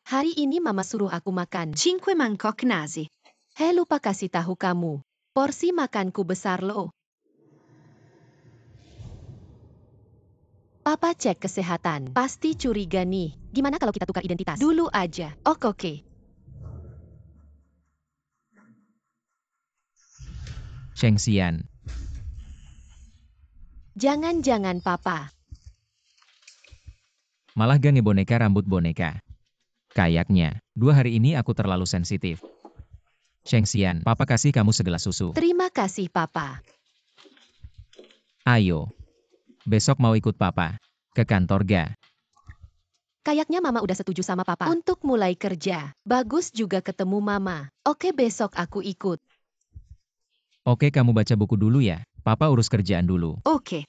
Hari ini Mama suruh aku makan. 5 mangkok nasi. Lupa kasih tahu kamu. Porsi makanku besar loh. Papa cek kesehatan. Pasti curiga nih. Gimana kalau kita tukar identitas? Dulu aja. Oke. Sheng Xian. Jangan-jangan Papa. Malah gak ngeboneka rambut boneka. Kayaknya, 2 hari ini aku terlalu sensitif. Sheng Xian, Papa kasih kamu segelas susu. Terima kasih Papa. Ayo. Besok mau ikut Papa. Ke kantor ga? Kayaknya Mama udah setuju sama Papa untuk mulai kerja. Bagus juga ketemu Mama. Oke besok aku ikut. Oke kamu baca buku dulu ya. Papa urus kerjaan dulu. Oke.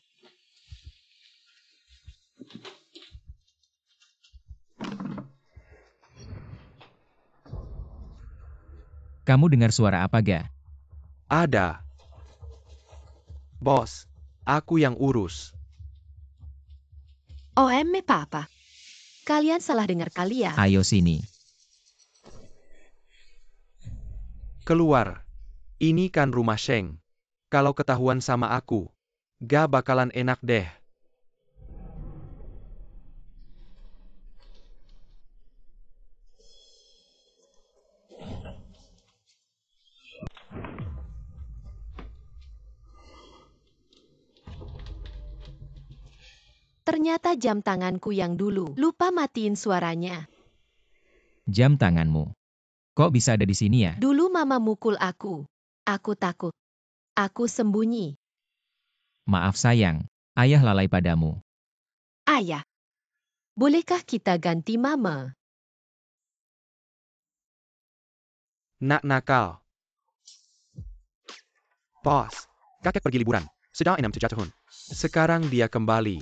Kamu dengar suara apa ga? Ada. Bos, aku yang urus. Papa. Kalian salah dengar kali ya. Ayo sini. Keluar. Ini kan rumah Sheng. Kalau ketahuan sama aku, gak bakalan enak deh. Ternyata jam tanganku yang dulu. Lupa matiin suaranya. Jam tanganmu. Kok bisa ada di sini ya? Dulu Mama mukul aku. Aku takut. Aku sembunyi. Maaf sayang. Ayah lalai padamu. Ayah. Bolehkah kita ganti Mama? Nak nakal. Bos, kakek pergi liburan. Sudah 6 tahun. Sekarang dia kembali.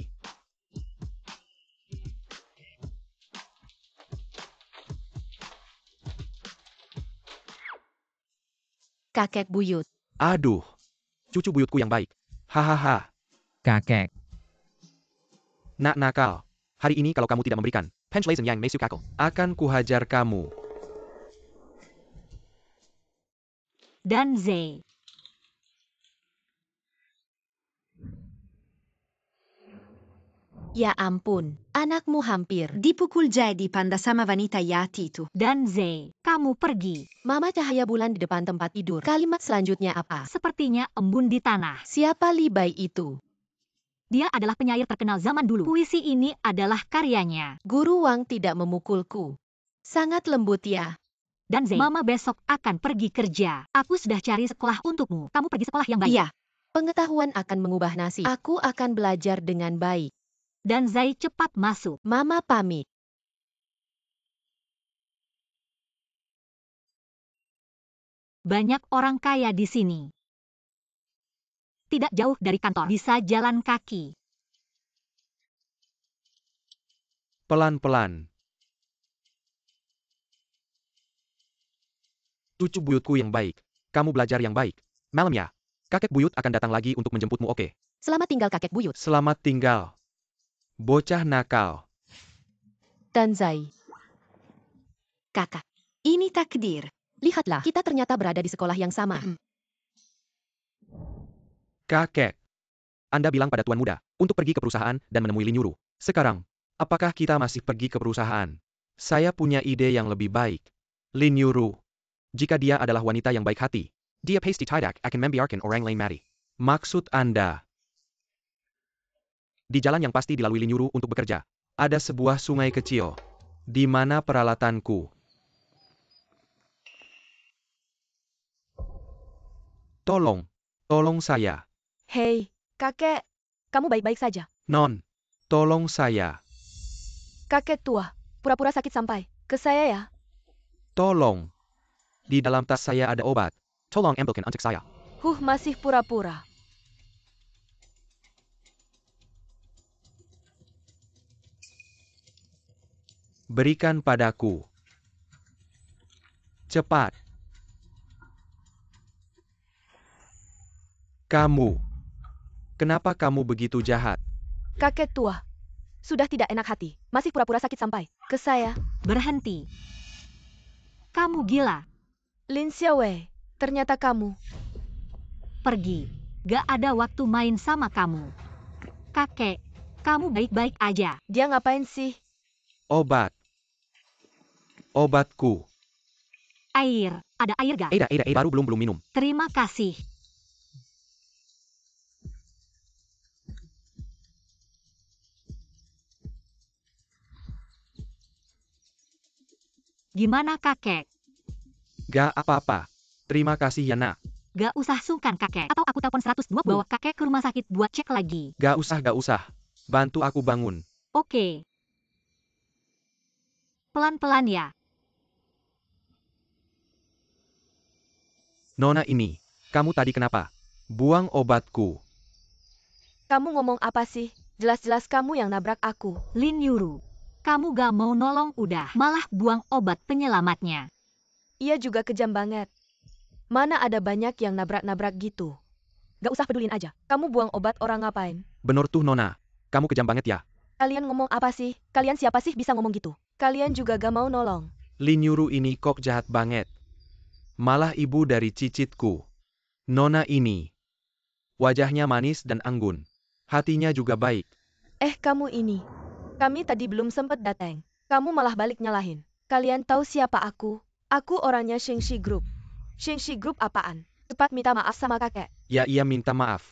kakek buyut. Aduh, cucu buyutku yang baik. Hahaha, Kakek. nak nakal. Hari ini kalau kamu tidak memberikan Penchleisen yang Mesu Kakel, akan kuhajar kamu. Dan Zai. Ya ampun, anakmu hampir. Dipukul jadi panda sama wanita yati itu. Dan Zai, kamu pergi. Mama cahaya bulan di depan tempat tidur. Kalimat selanjutnya apa? Sepertinya embun di tanah. Siapa Li Bai itu? Dia adalah penyair terkenal zaman dulu. Puisi ini adalah karyanya. Guru Wang tidak memukulku. Sangat lembut ya. Dan Zai, Mama besok akan pergi kerja. Aku sudah cari sekolah untukmu. Kamu pergi sekolah yang baik. Iya. Pengetahuan akan mengubah nasib. Aku akan belajar dengan baik. Dan Zai cepat masuk. Mama pamit. Banyak orang kaya di sini. Tidak jauh dari kantor. Bisa jalan kaki. Pelan-pelan. Cucu buyutku yang baik. Kamu belajar yang baik. Malam ya. Kakek buyut akan datang lagi untuk menjemputmu, oke? Selamat tinggal kakek buyut. Selamat tinggal. Bocah nakal. Dan Zai. Kakak. Ini takdir. Lihatlah, kita ternyata berada di sekolah yang sama. Kakek. Anda bilang pada tuan muda untuk pergi ke perusahaan dan menemui Lin Yuru. Sekarang, apakah kita masih pergi ke perusahaan? Saya punya ide yang lebih baik. Lin Yuru. Jika dia adalah wanita yang baik hati, dia pasti tidak akan membiarkan orang lain mati. Maksud Anda? Di jalan yang pasti dilalui Lin Yuru untuk bekerja, ada sebuah sungai kecil. Di mana peralatanku? Tolong saya. Hei, kakek. Kamu baik-baik saja. Non, tolong saya. Kakek tua. Pura-pura sakit sampai ke saya ya. Tolong. Di dalam tas saya ada obat. Tolong ambilkan untuk saya. Masih pura-pura. Berikan padaku. Cepat. Kamu. Kenapa kamu begitu jahat? Kakek tua. Sudah tidak enak hati. Masih pura-pura sakit sampai ke saya. Berhenti. Kamu gila. Lin Xiaowei. Ternyata kamu. Pergi. Gak ada waktu main sama kamu. Kakek, kamu baik-baik aja. Dia ngapain sih? Obat. Obatku. Air. Ada air gak? Baru belum minum. Terima kasih. Gimana kakek? Gak apa-apa. Terima kasih ya nak. Gak usah sungkan kakek. Atau aku telepon 120 bawa kakek ke rumah sakit buat cek lagi. Gak usah. Bantu aku bangun. Oke. Pelan-pelan ya. Nona ini, kamu tadi kenapa? Buang obatku. Kamu ngomong apa sih? Jelas-jelas kamu yang nabrak aku. Lin Yuru, kamu gak mau nolong udah, malah buang obat penyelamatnya. Ia juga kejam banget. Mana ada banyak yang nabrak-nabrak gitu. Gak usah pedulin aja. Kamu buang obat orang ngapain? Bener tuh Nona. Kamu kejam banget ya. Kalian ngomong apa sih? Kalian siapa sih bisa ngomong gitu? Kalian juga gak mau nolong. Lin Yuru ini kok jahat banget. Malah ibu dari cicitku. Nona ini. Wajahnya manis dan anggun. Hatinya juga baik. Kamu ini. Kami tadi belum sempet datang. Kamu malah balik nyalahin. Kalian tahu siapa aku? Aku orangnya Shengxi Group. Shengxi Group apaan? Cepat minta maaf sama kakek. Ya ia minta maaf.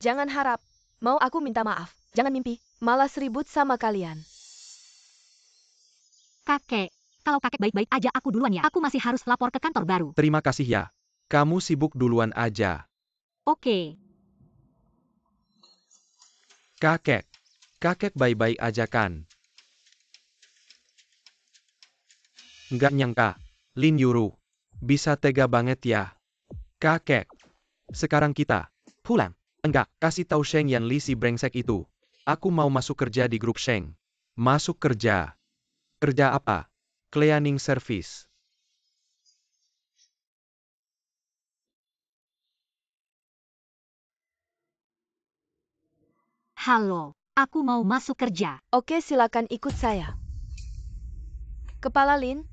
Jangan harap. Mau aku minta maaf. Jangan mimpi. Malas ribut sama kalian. Kakek, kalau kakek baik-baik aja aku duluan ya. Aku masih harus lapor ke kantor baru. Terima kasih ya. Kamu sibuk duluan aja. Oke. Kakek baik-baik aja kan? Nggak nyangka, Lin Yuru. Bisa tega banget ya. Kakek. Sekarang kita pulang. Enggak, kasih tahu Sheng Yan Li si brengsek itu. Aku mau masuk kerja di grup Sheng. Masuk kerja. Kerja apa? Cleaning service. Halo, aku mau masuk kerja. Oke, silakan ikut saya. Kepala Lin,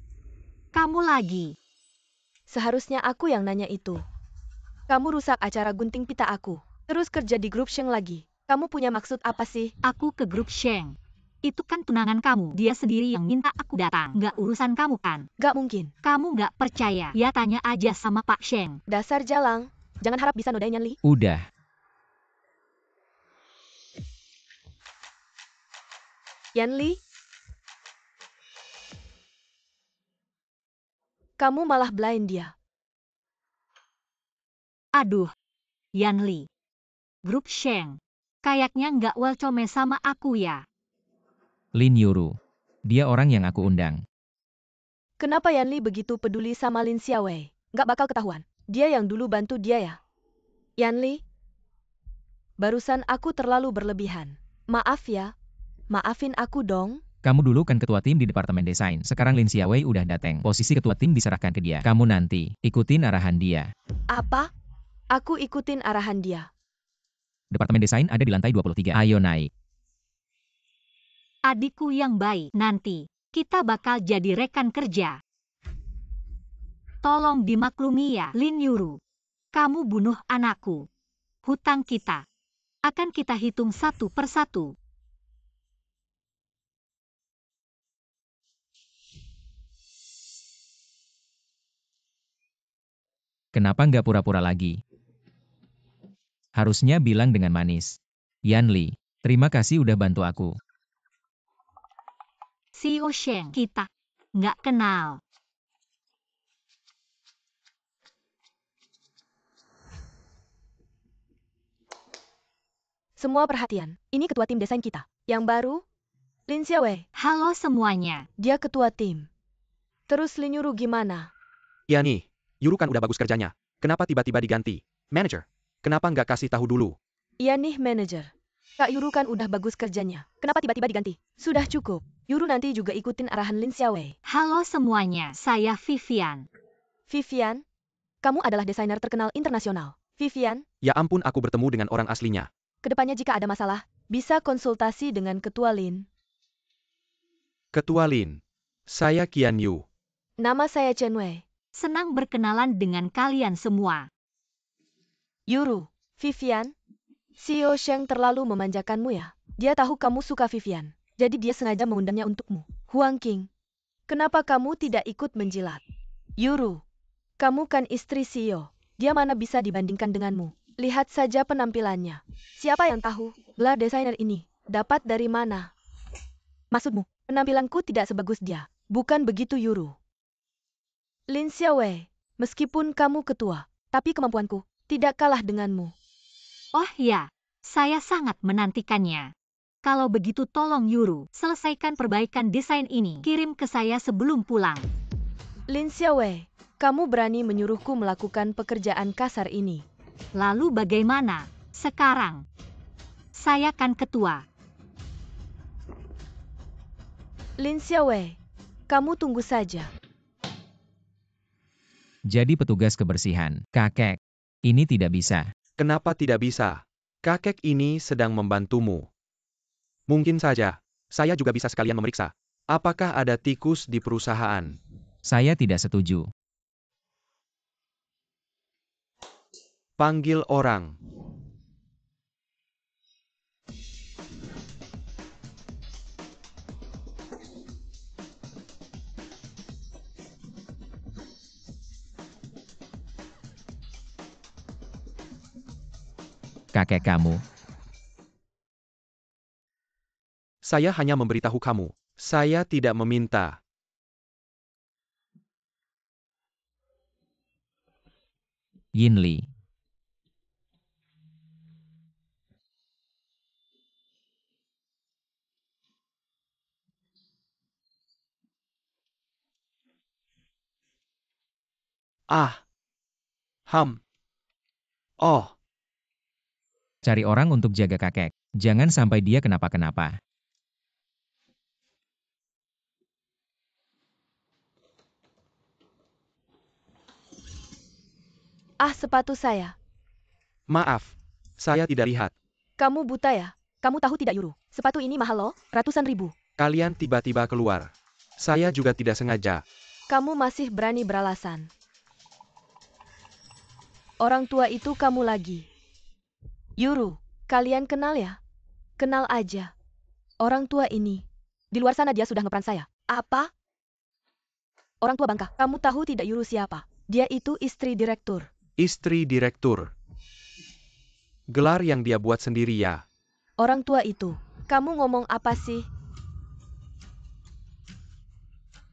Kamu lagi. seharusnya aku yang nanya itu. Kamu rusak acara gunting pita aku. Terus kerja di grup Sheng lagi. Kamu punya maksud apa sih? Aku ke grup Sheng. Itu kan tunangan kamu. Dia sendiri yang minta aku datang. Nggak urusan kamu kan? Gak mungkin. Kamu nggak percaya? Ya tanya aja sama Pak Sheng. Dasar jalang. Jangan harap bisa nodain Yan Li. Udah. Yan Li? Kamu malah belain dia. Aduh, Yan Li. Grup Sheng. Kayaknya nggak welcome sama aku ya. Lin Yuru. Dia orang yang aku undang. Kenapa Yan Li begitu peduli sama Lin Xiaowei? Gak bakal ketahuan. Dia yang dulu bantu dia ya. Yan Li? Barusan aku terlalu berlebihan. Maaf ya. Maafin aku dong. Kamu dulu kan ketua tim di departemen desain. Sekarang Lin Xiaowei udah dateng. Posisi ketua tim diserahkan ke dia. Kamu nanti ikutin arahan dia. Apa? Aku ikutin arahan dia. Departemen desain ada di lantai 23. Ayo naik. Adikku yang baik, nanti kita bakal jadi rekan kerja. Tolong dimaklumi ya, Lin Yuru. Kamu bunuh anakku. Hutang kita akan kita hitung satu persatu. Kenapa nggak pura-pura lagi? Harusnya bilang dengan manis. Yan Li, terima kasih udah bantu aku. Xiao Sheng, kita nggak kenal. Semua perhatian. Ini ketua tim desain kita. Yang baru, Lin Xiaowei. Halo semuanya. Dia ketua tim. Terus Lin Yuru gimana? Ya nih, Yuru kan udah bagus kerjanya. Kenapa tiba-tiba diganti? Manager, kenapa nggak kasih tahu dulu? Iya nih manajer. Kak Yuru kan udah bagus kerjanya. Kenapa tiba-tiba diganti? Sudah cukup. Yuru nanti juga ikutin arahan Lin Xiaowei. Halo semuanya, saya Vivian. Vivian, kamu adalah desainer terkenal internasional. Vivian, Ya ampun, aku bertemu dengan orang aslinya. kedepannya jika ada masalah, bisa konsultasi dengan Ketua Lin. Ketua Lin, saya Qian Yu. Nama saya Chen Wei. Senang berkenalan dengan kalian semua. Yuru, Vivian, Xiao Sheng terlalu memanjakanmu ya. Dia tahu kamu suka Vivian, jadi dia sengaja mengundangnya untukmu. Huang Qing, kenapa kamu tidak ikut menjilat? Yuru, kamu kan istri Xiao. Dia mana bisa dibandingkan denganmu? Lihat saja penampilannya. Siapa yang tahu, gelar desainer ini dapat dari mana? Maksudmu, penampilanku tidak sebagus dia. Bukan begitu Yuru. Lin Xiaowei, meskipun kamu ketua, tapi kemampuanku tidak kalah denganmu. Oh ya, saya sangat menantikannya. Kalau begitu tolong Yuru, selesaikan perbaikan desain ini. Kirim ke saya sebelum pulang. Lin Xiaowei, kamu berani menyuruhku melakukan pekerjaan kasar ini. Lalu bagaimana? Sekarang, saya kan ketua. Lin Xiaowei, kamu tunggu saja. Jadi petugas kebersihan. Kakek, ini tidak bisa. Kenapa tidak bisa? Kakek ini sedang membantumu. Mungkin saja, saya juga bisa sekalian memeriksa. Apakah ada tikus di perusahaan? Saya tidak setuju. Panggil orang. Kakek kamu. Saya hanya memberitahu kamu. Saya tidak meminta. Yin Li. Ah. Oh. Cari orang untuk jaga kakek. Jangan sampai dia kenapa-kenapa. Ah, sepatu saya. Maaf. Saya tidak lihat. Kamu buta ya? Kamu tahu tidak Yuru, sepatu ini mahal loh, ratusan ribu. Kalian tiba-tiba keluar. Saya juga tidak sengaja. Kamu masih berani beralasan. Orang tua itu kamu lagi. Yuru, kalian kenal ya? Kenal aja. Orang tua ini. Di luar sana dia sudah ngeperan saya. Apa? Orang tua bangka. Kamu tahu tidak Yuru siapa? Dia itu istri direktur. Istri direktur. Gelar yang dia buat sendiri ya. Orang tua itu. Kamu ngomong apa sih?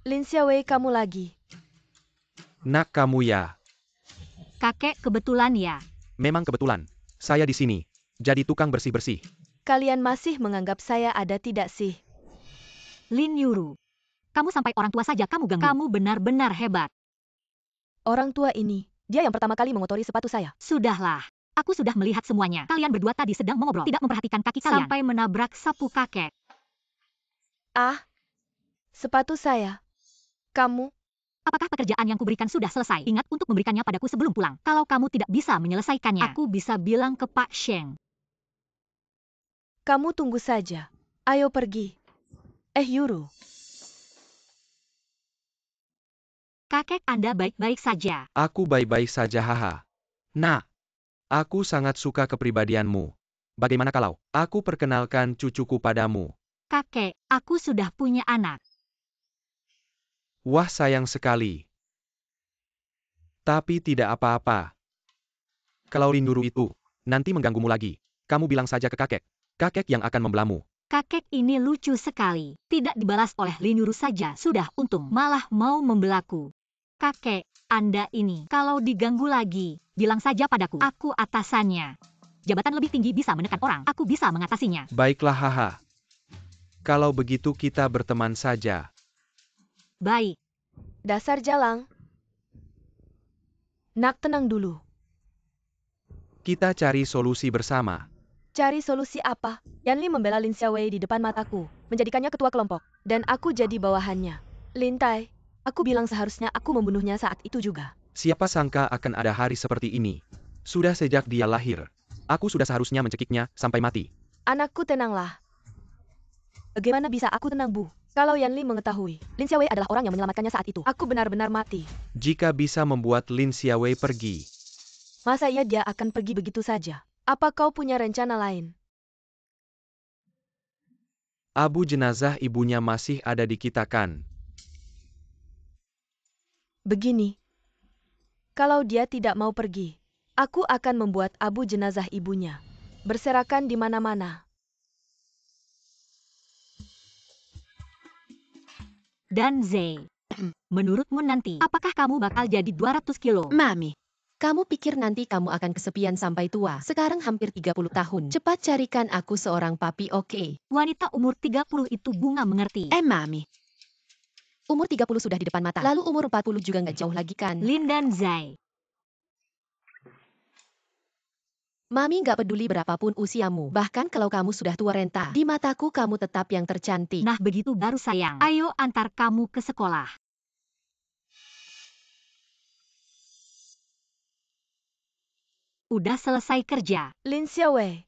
Lin Xiaowei kamu lagi. Nak kamu ya. Kakek kebetulan ya. Memang kebetulan. Saya di sini. Jadi tukang bersih-bersih. Kalian masih menganggap saya ada tidak sih? Lin Yuru. Kamu sampai orang tua saja kamu ganggu. Kamu benar-benar hebat. Orang tua ini. Dia yang pertama kali mengotori sepatu saya. Sudahlah. Aku sudah melihat semuanya. Kalian berdua tadi sedang mengobrol. Tidak memperhatikan kaki kalian. Sampai menabrak sapu kakek. Ah. Sepatu saya. Kamu. Apakah pekerjaan yang kuberikan sudah selesai? Ingat untuk memberikannya padaku sebelum pulang. Kalau kamu tidak bisa menyelesaikannya, aku bisa bilang ke Pak Sheng. Kamu tunggu saja. Ayo pergi. Yuru. Kakek Anda baik-baik saja. Aku baik-baik saja haha. Nah. Aku sangat suka kepribadianmu. Bagaimana kalau aku perkenalkan cucuku padamu? Kakek, aku sudah punya anak. Wah sayang sekali. Tapi tidak apa-apa. Kalau Lin Yuru itu, nanti mengganggumu lagi. Kamu bilang saja ke kakek. Kakek yang akan membelamu. Kakek ini lucu sekali. Tidak dibalas oleh Lin Yuru saja, sudah untung. Malah mau membelaku. Kakek, Anda ini, kalau diganggu lagi, bilang saja padaku. Aku atasannya. Jabatan lebih tinggi bisa menekan orang. Aku bisa mengatasinya. Baiklah haha. Kalau begitu kita berteman saja. Baik. Dasar jalang. Nak tenang dulu. Kita cari solusi bersama. Cari solusi apa? Yanli membela Lin Xiaowei di depan mataku, menjadikannya ketua kelompok, dan aku jadi bawahannya. Lin Tai, aku bilang seharusnya aku membunuhnya saat itu juga. Siapa sangka akan ada hari seperti ini? Sudah sejak dia lahir. Aku sudah seharusnya mencekiknya sampai mati. Anakku tenanglah. Bagaimana bisa aku tenang Bu? Kalau Yanli mengetahui, Lin Xiaowei adalah orang yang menyelamatkannya saat itu. Aku benar-benar mati. Jika bisa membuat Lin Xiaowei pergi. Masa iya dia akan pergi begitu saja? Apa kau punya rencana lain? Abu jenazah ibunya masih ada di kita kan? Begini. Kalau dia tidak mau pergi, aku akan membuat abu jenazah ibunya berserakan di mana-mana. Dan Zai, menurutmu nanti, apakah kamu bakal jadi 200 kilo? Mami, kamu pikir nanti kamu akan kesepian sampai tua? Sekarang hampir 30 tahun. Cepat carikan aku seorang papi, oke? Wanita umur 30 itu Bunga mengerti. Mami. Umur 30 sudah di depan mata. Lalu umur 40 juga nggak jauh lagi kan? Lin dan Zai. Mami nggak peduli berapapun usiamu. Bahkan kalau kamu sudah tua renta, di mataku kamu tetap yang tercantik. Nah begitu baru sayang. Ayo antar kamu ke sekolah. Udah selesai kerja. Lin Xiaowei,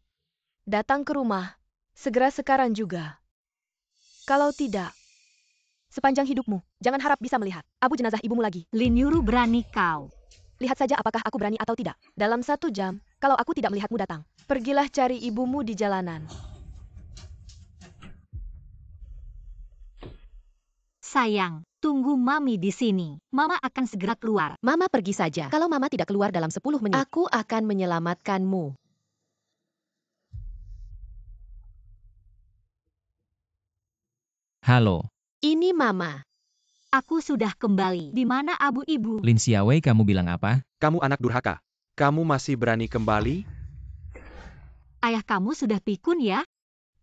datang ke rumah. Segera sekarang juga. Kalau tidak, sepanjang hidupmu, jangan harap bisa melihat abu jenazah ibumu lagi. Lin Yuru berani kau. Lihat saja apakah aku berani atau tidak. Dalam 1 jam, kalau aku tidak melihatmu datang, pergilah cari ibumu di jalanan. Sayang, tunggu Mami di sini. Mama akan segera keluar. Mama pergi saja. Kalau Mama tidak keluar dalam 10 menit, aku akan menyelamatkanmu. Halo. Ini Mama. Aku sudah kembali. Di mana abu ibu? Lin Xiaowei kamu bilang apa? Kamu anak durhaka. Kamu masih berani kembali? Ayah kamu sudah pikun ya?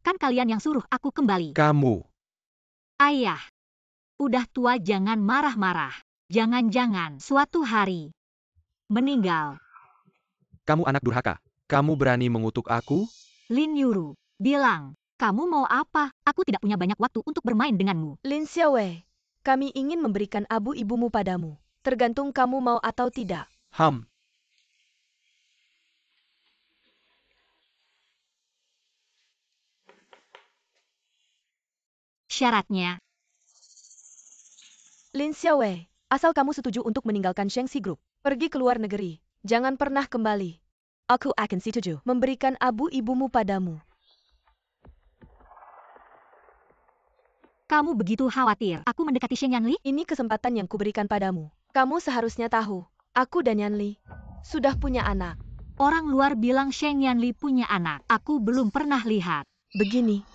Kan kalian yang suruh aku kembali. Kamu. Ayah. Udah tua jangan marah-marah. Jangan-jangan suatu hari meninggal. Kamu anak durhaka. Kamu berani mengutuk aku? Lin Yuru bilang, kamu mau apa? Aku tidak punya banyak waktu untuk bermain denganmu. Lin Xiaowei, kami ingin memberikan abu ibumu padamu. Tergantung kamu mau atau tidak. syaratnya. Lin Xiaowei, asal kamu setuju untuk meninggalkan Shengxi Group, pergi ke luar negeri, jangan pernah kembali. Aku akan setuju memberikan abu ibumu padamu. Kamu begitu khawatir aku mendekati Sheng Yanli? Ini kesempatan yang kuberikan padamu. Kamu seharusnya tahu, aku dan Yanli sudah punya anak. Orang luar bilang Sheng Yanli punya anak. Aku belum pernah lihat. Begini,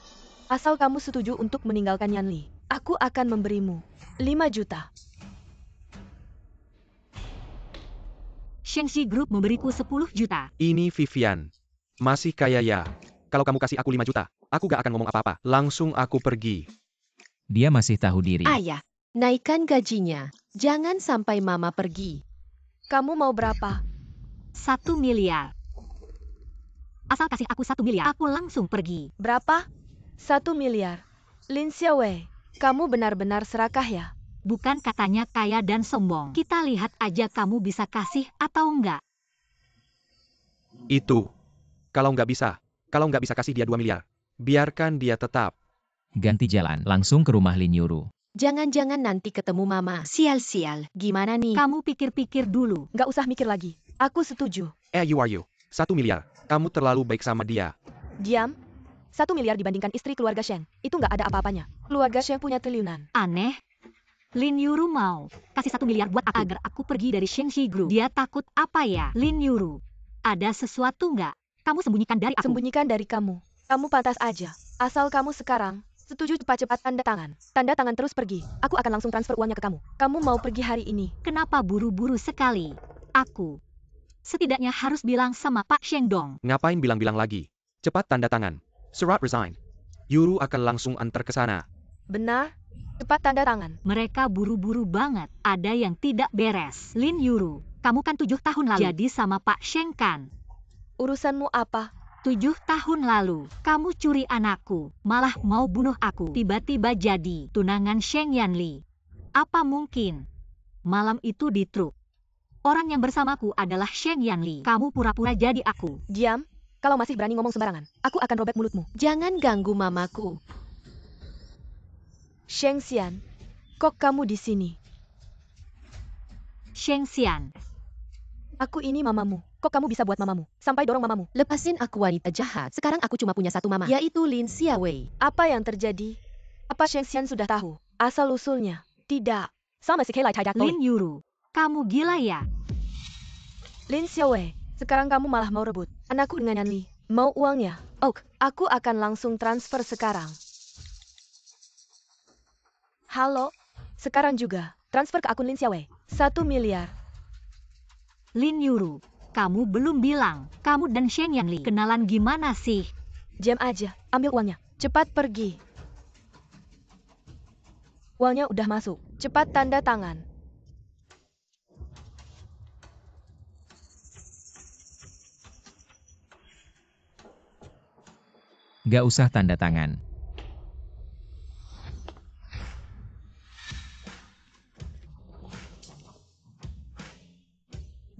asal kamu setuju untuk meninggalkan Yanli, aku akan memberimu 5 juta. Shengxi Group memberiku 10 juta. Ini Vivian. Masih kaya ya. Kalau kamu kasih aku 5 juta, aku gak akan ngomong apa-apa. Langsung aku pergi. Dia masih tahu diri. Ayah, naikkan gajinya. Jangan sampai mama pergi. Kamu mau berapa? 1 miliar. Asal kasih aku 1 miliar, aku langsung pergi. Berapa? 1 miliar. Lin Xiaowei, kamu benar-benar serakah ya? Bukan katanya kaya dan sombong. Kita lihat aja kamu bisa kasih atau enggak. Itu. Kalau nggak bisa kasih dia 2 miliar. Biarkan dia tetap. Ganti jalan, langsung ke rumah Lin Yuru. Jangan-jangan nanti ketemu mama. Sial-sial, gimana nih? Kamu pikir-pikir dulu. Nggak usah mikir lagi. Aku setuju. You are you. 1 miliar. Kamu terlalu baik sama dia. Diam. 1 miliar dibandingkan istri keluarga Sheng. Itu nggak ada apa-apanya. Keluarga Sheng punya triliunan. Aneh. Lin Yuru mau kasih 1 miliar buat aku agar aku pergi dari Shengxi Group. Dia takut apa ya? Lin Yuru, ada sesuatu nggak? Kamu sembunyikan dari aku. Sembunyikan dari kamu. Kamu pantas aja. Asal kamu sekarang setuju cepat-cepat tanda tangan. Tanda tangan terus pergi. Aku akan langsung transfer uangnya ke kamu. Kamu mau pergi hari ini. Kenapa buru-buru sekali? Aku setidaknya harus bilang sama Pak Sheng dong. Ngapain bilang-bilang lagi? Cepat tanda tangan. Surat resign. Yuru akan langsung antar ke sana. Benar? Cepat tanda tangan. Mereka buru-buru banget. Ada yang tidak beres. Lin Yuru, kamu kan 7 tahun lalu jadi sama Pak Sheng kan? Urusanmu apa? 7 tahun lalu, kamu curi anakku, malah mau bunuh aku. Tiba-tiba jadi tunangan Sheng Yanli. Apa mungkin? Malam itu di truk. Orang yang bersamaku adalah Sheng Yanli. Kamu pura-pura jadi aku. Diam. Kalau masih berani ngomong sembarangan, aku akan robek mulutmu. Jangan ganggu mamaku. Sheng Xian, kok kamu di sini? Sheng Xian, aku ini mamamu. Kok kamu bisa buat mamamu? Sampai dorong mamamu. Lepasin aku wanita jahat. Sekarang aku cuma punya satu mama, yaitu Lin Xiaowei. Apa yang terjadi? Apa Sheng Xian sudah tahu asal-usulnya? Tidak. Sama si Kelai Taidak. Lin Yuru, kamu gila ya? Lin Xiaowei, sekarang kamu malah mau rebut anakku dengan Yanli. Mau uangnya? Oh, aku akan langsung transfer sekarang. Halo? Sekarang juga. Transfer ke akun Lin Xiaowei. 1 miliar. Lin Yuru, kamu belum bilang. Kamu dan Sheng Yanli kenalan gimana sih? Diam aja. Ambil uangnya. Cepat pergi. Uangnya udah masuk. Cepat tanda tangan. Gak usah tanda tangan.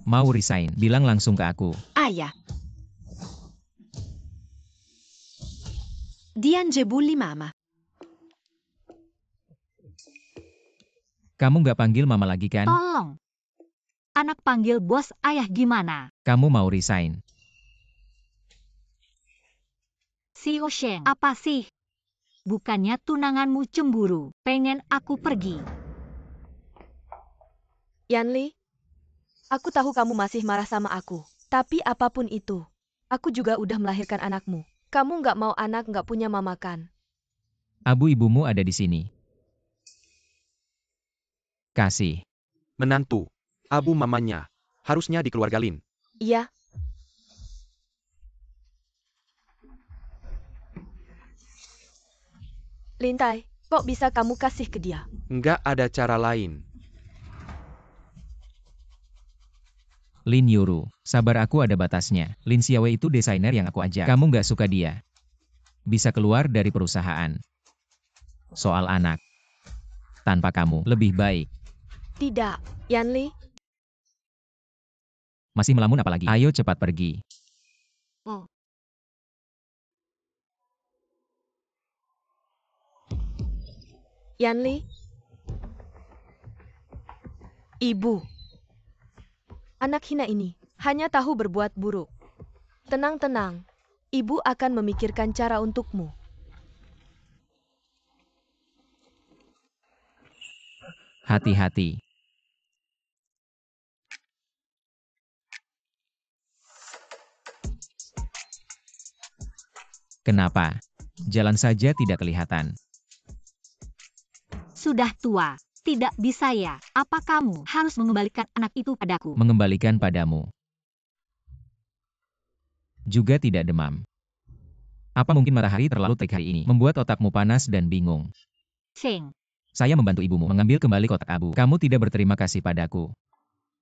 Mau resign, bilang langsung ke aku. Ayah. Dian jebuli mama. Kamu gak panggil mama lagi kan? Tolong. Anak panggil bos ayah gimana? Kamu mau resign. Xiao Sheng, apa sih? Bukannya tunanganmu cemburu, pengen aku pergi. Yanli, aku tahu kamu masih marah sama aku. Tapi apapun itu, aku juga udah melahirkan anakmu. Kamu nggak mau anak nggak punya mama kan? Abu ibumu ada di sini. Kasih. Menantu. Abu mamanya. Harusnya di keluarga Lin. Iya. Lintai, kok bisa kamu kasih ke dia? Nggak ada cara lain. Lin Yuru, sabar aku ada batasnya. Lin Xiaowei itu desainer yang aku ajak. Kamu gak suka dia. Bisa keluar dari perusahaan. Soal anak. Tanpa kamu, lebih baik. Tidak, Yanli. Masih melamun apa lagi? Ayo cepat pergi. Yanli? Ibu. Anak hina ini hanya tahu berbuat buruk. Tenang-tenang. Ibu akan memikirkan cara untukmu. Hati-hati. Kenapa? Jalan saja tidak kelihatan. Sudah tua. Tidak bisa ya. Apa kamu harus mengembalikan anak itu padaku? Mengembalikan padamu. Juga tidak demam. Apa mungkin matahari terlalu terik hari ini membuat otakmu panas dan bingung? Sheng, Saya membantu ibumu mengambil kembali kotak abu. Kamu tidak berterima kasih padaku.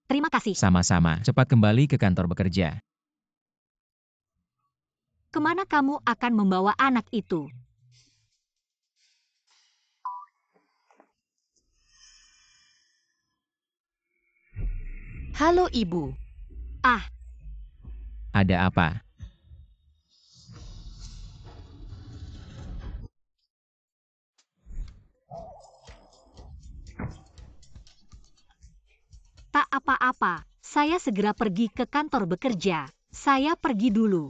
terima kasih. Sama-sama. Cepat kembali ke kantor bekerja. Kemana kamu akan membawa anak itu? Halo Ibu. Ah, Ada apa? tak apa-apa. Saya segera pergi ke kantor bekerja. Saya pergi dulu.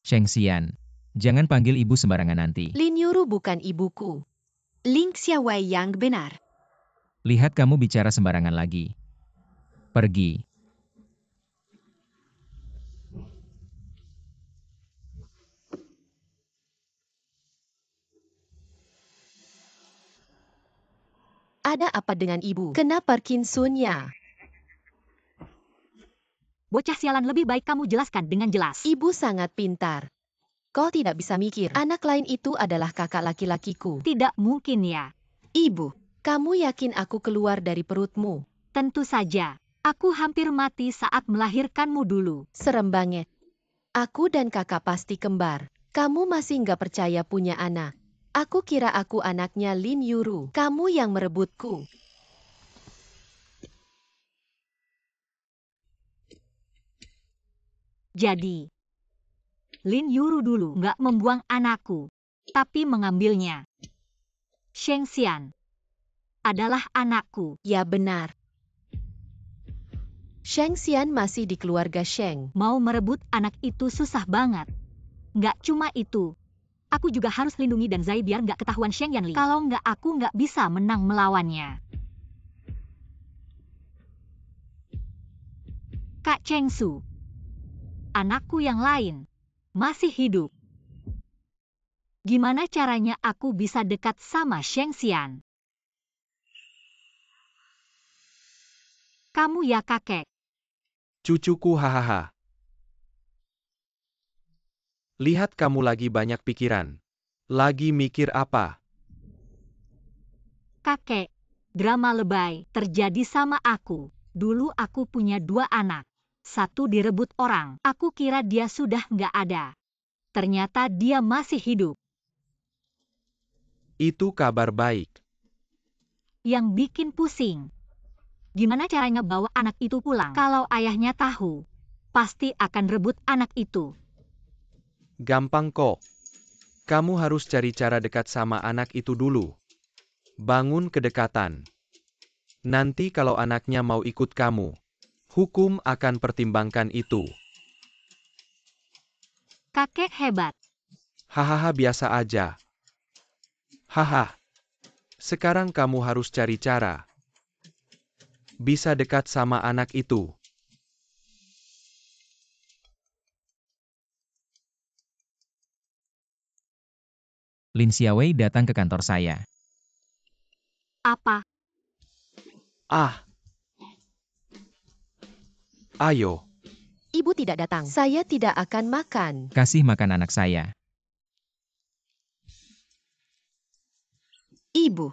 Sheng Xian. Jangan panggil ibu sembarangan nanti. Lin Yuru bukan ibuku. Ling Xiaowei yang benar. Lihat kamu bicara sembarangan lagi. Pergi. Ada apa dengan ibu? Kena Parkinsonnya. Bocah sialan, lebih baik kamu jelaskan dengan jelas. Ibu sangat pintar. Kau tidak bisa mikir. Anak lain itu adalah kakak laki-lakiku. Tidak mungkin ya. Ibu, kamu yakin aku keluar dari perutmu? Tentu saja. Aku hampir mati saat melahirkanmu dulu. Serem banget. Aku dan kakak pasti kembar. Kamu masih nggak percaya punya anak. Aku kira aku anaknya Lin Yuru. Kamu yang merebutku. Jadi, Lin Yuru dulu nggak membuang anakku, tapi mengambilnya. Sheng Xian adalah anakku. Ya benar. Sheng Xian masih di keluarga Sheng. Mau merebut anak itu susah banget. Nggak cuma itu. Aku juga harus lindungi Dan Zai biar nggak ketahuan Sheng Yanli. Kalau nggak, aku nggak bisa menang melawannya. Kak Cheng Su. Anakku yang lain masih hidup. Gimana caranya aku bisa dekat sama Sheng Xian? Kamu ya kakek. Cucuku hahaha. Lihat kamu lagi banyak pikiran. Lagi mikir apa? Kakek, drama lebay terjadi sama aku. Dulu aku punya 2 anak. Satu direbut orang. Aku kira dia sudah nggak ada. Ternyata dia masih hidup. Itu kabar baik. Yang bikin pusing. Gimana caranya bawa anak itu pulang? Kalau ayahnya tahu, pasti akan rebut anak itu. Gampang kok. Kamu harus cari cara dekat sama anak itu dulu. Bangun kedekatan. Nanti kalau anaknya mau ikut kamu, hukum akan pertimbangkan itu. Kakek hebat. Hahaha, biasa aja. Haha. Sekarang kamu harus cari cara. Bisa dekat sama anak itu. Lin Xiaowei datang ke kantor saya. Apa? Ah. Ayo. Ibu tidak datang. Saya tidak akan makan. Kasih makan anak saya. Ibu.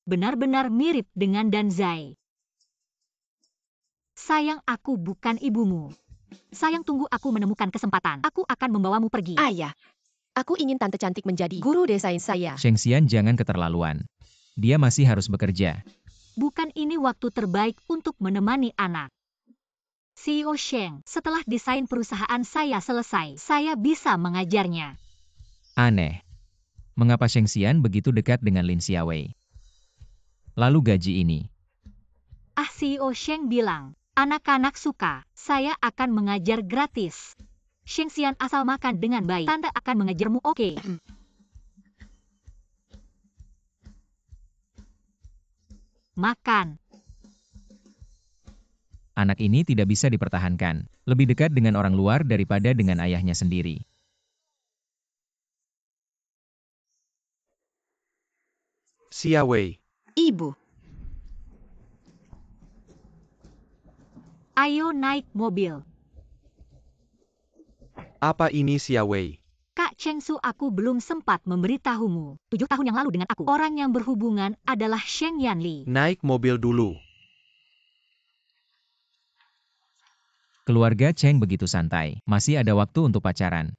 Benar-benar mirip dengan Dan Zai. Sayang, aku bukan ibumu. Sayang, tunggu aku menemukan kesempatan. Aku akan membawamu pergi. Ayah. Aku ingin tante cantik menjadi guru desain saya. Sheng Xian jangan keterlaluan. Dia masih harus bekerja. Bukan ini waktu terbaik untuk menemani anak. CEO Sheng, setelah desain perusahaan saya selesai, saya bisa mengajarnya. Aneh. Mengapa Sheng Xian begitu dekat dengan Lin Xiaowei? Lalu gaji ini. CEO Sheng bilang, anak-anak suka, saya akan mengajar gratis. Sheng Xian asal makan dengan baik, tante akan mengajarmu, oke? Makan. Anak ini tidak bisa dipertahankan. Lebih dekat dengan orang luar daripada dengan ayahnya sendiri. Xiaowei, Ibu, Ayo naik mobil. apa ini Xiaowei? Kak Cheng Su, aku belum sempat memberitahumu. 7 tahun yang lalu dengan aku, orang yang berhubungan adalah Sheng Yanli. Naik mobil dulu. Keluarga Cheng begitu santai. Masih ada waktu untuk pacaran.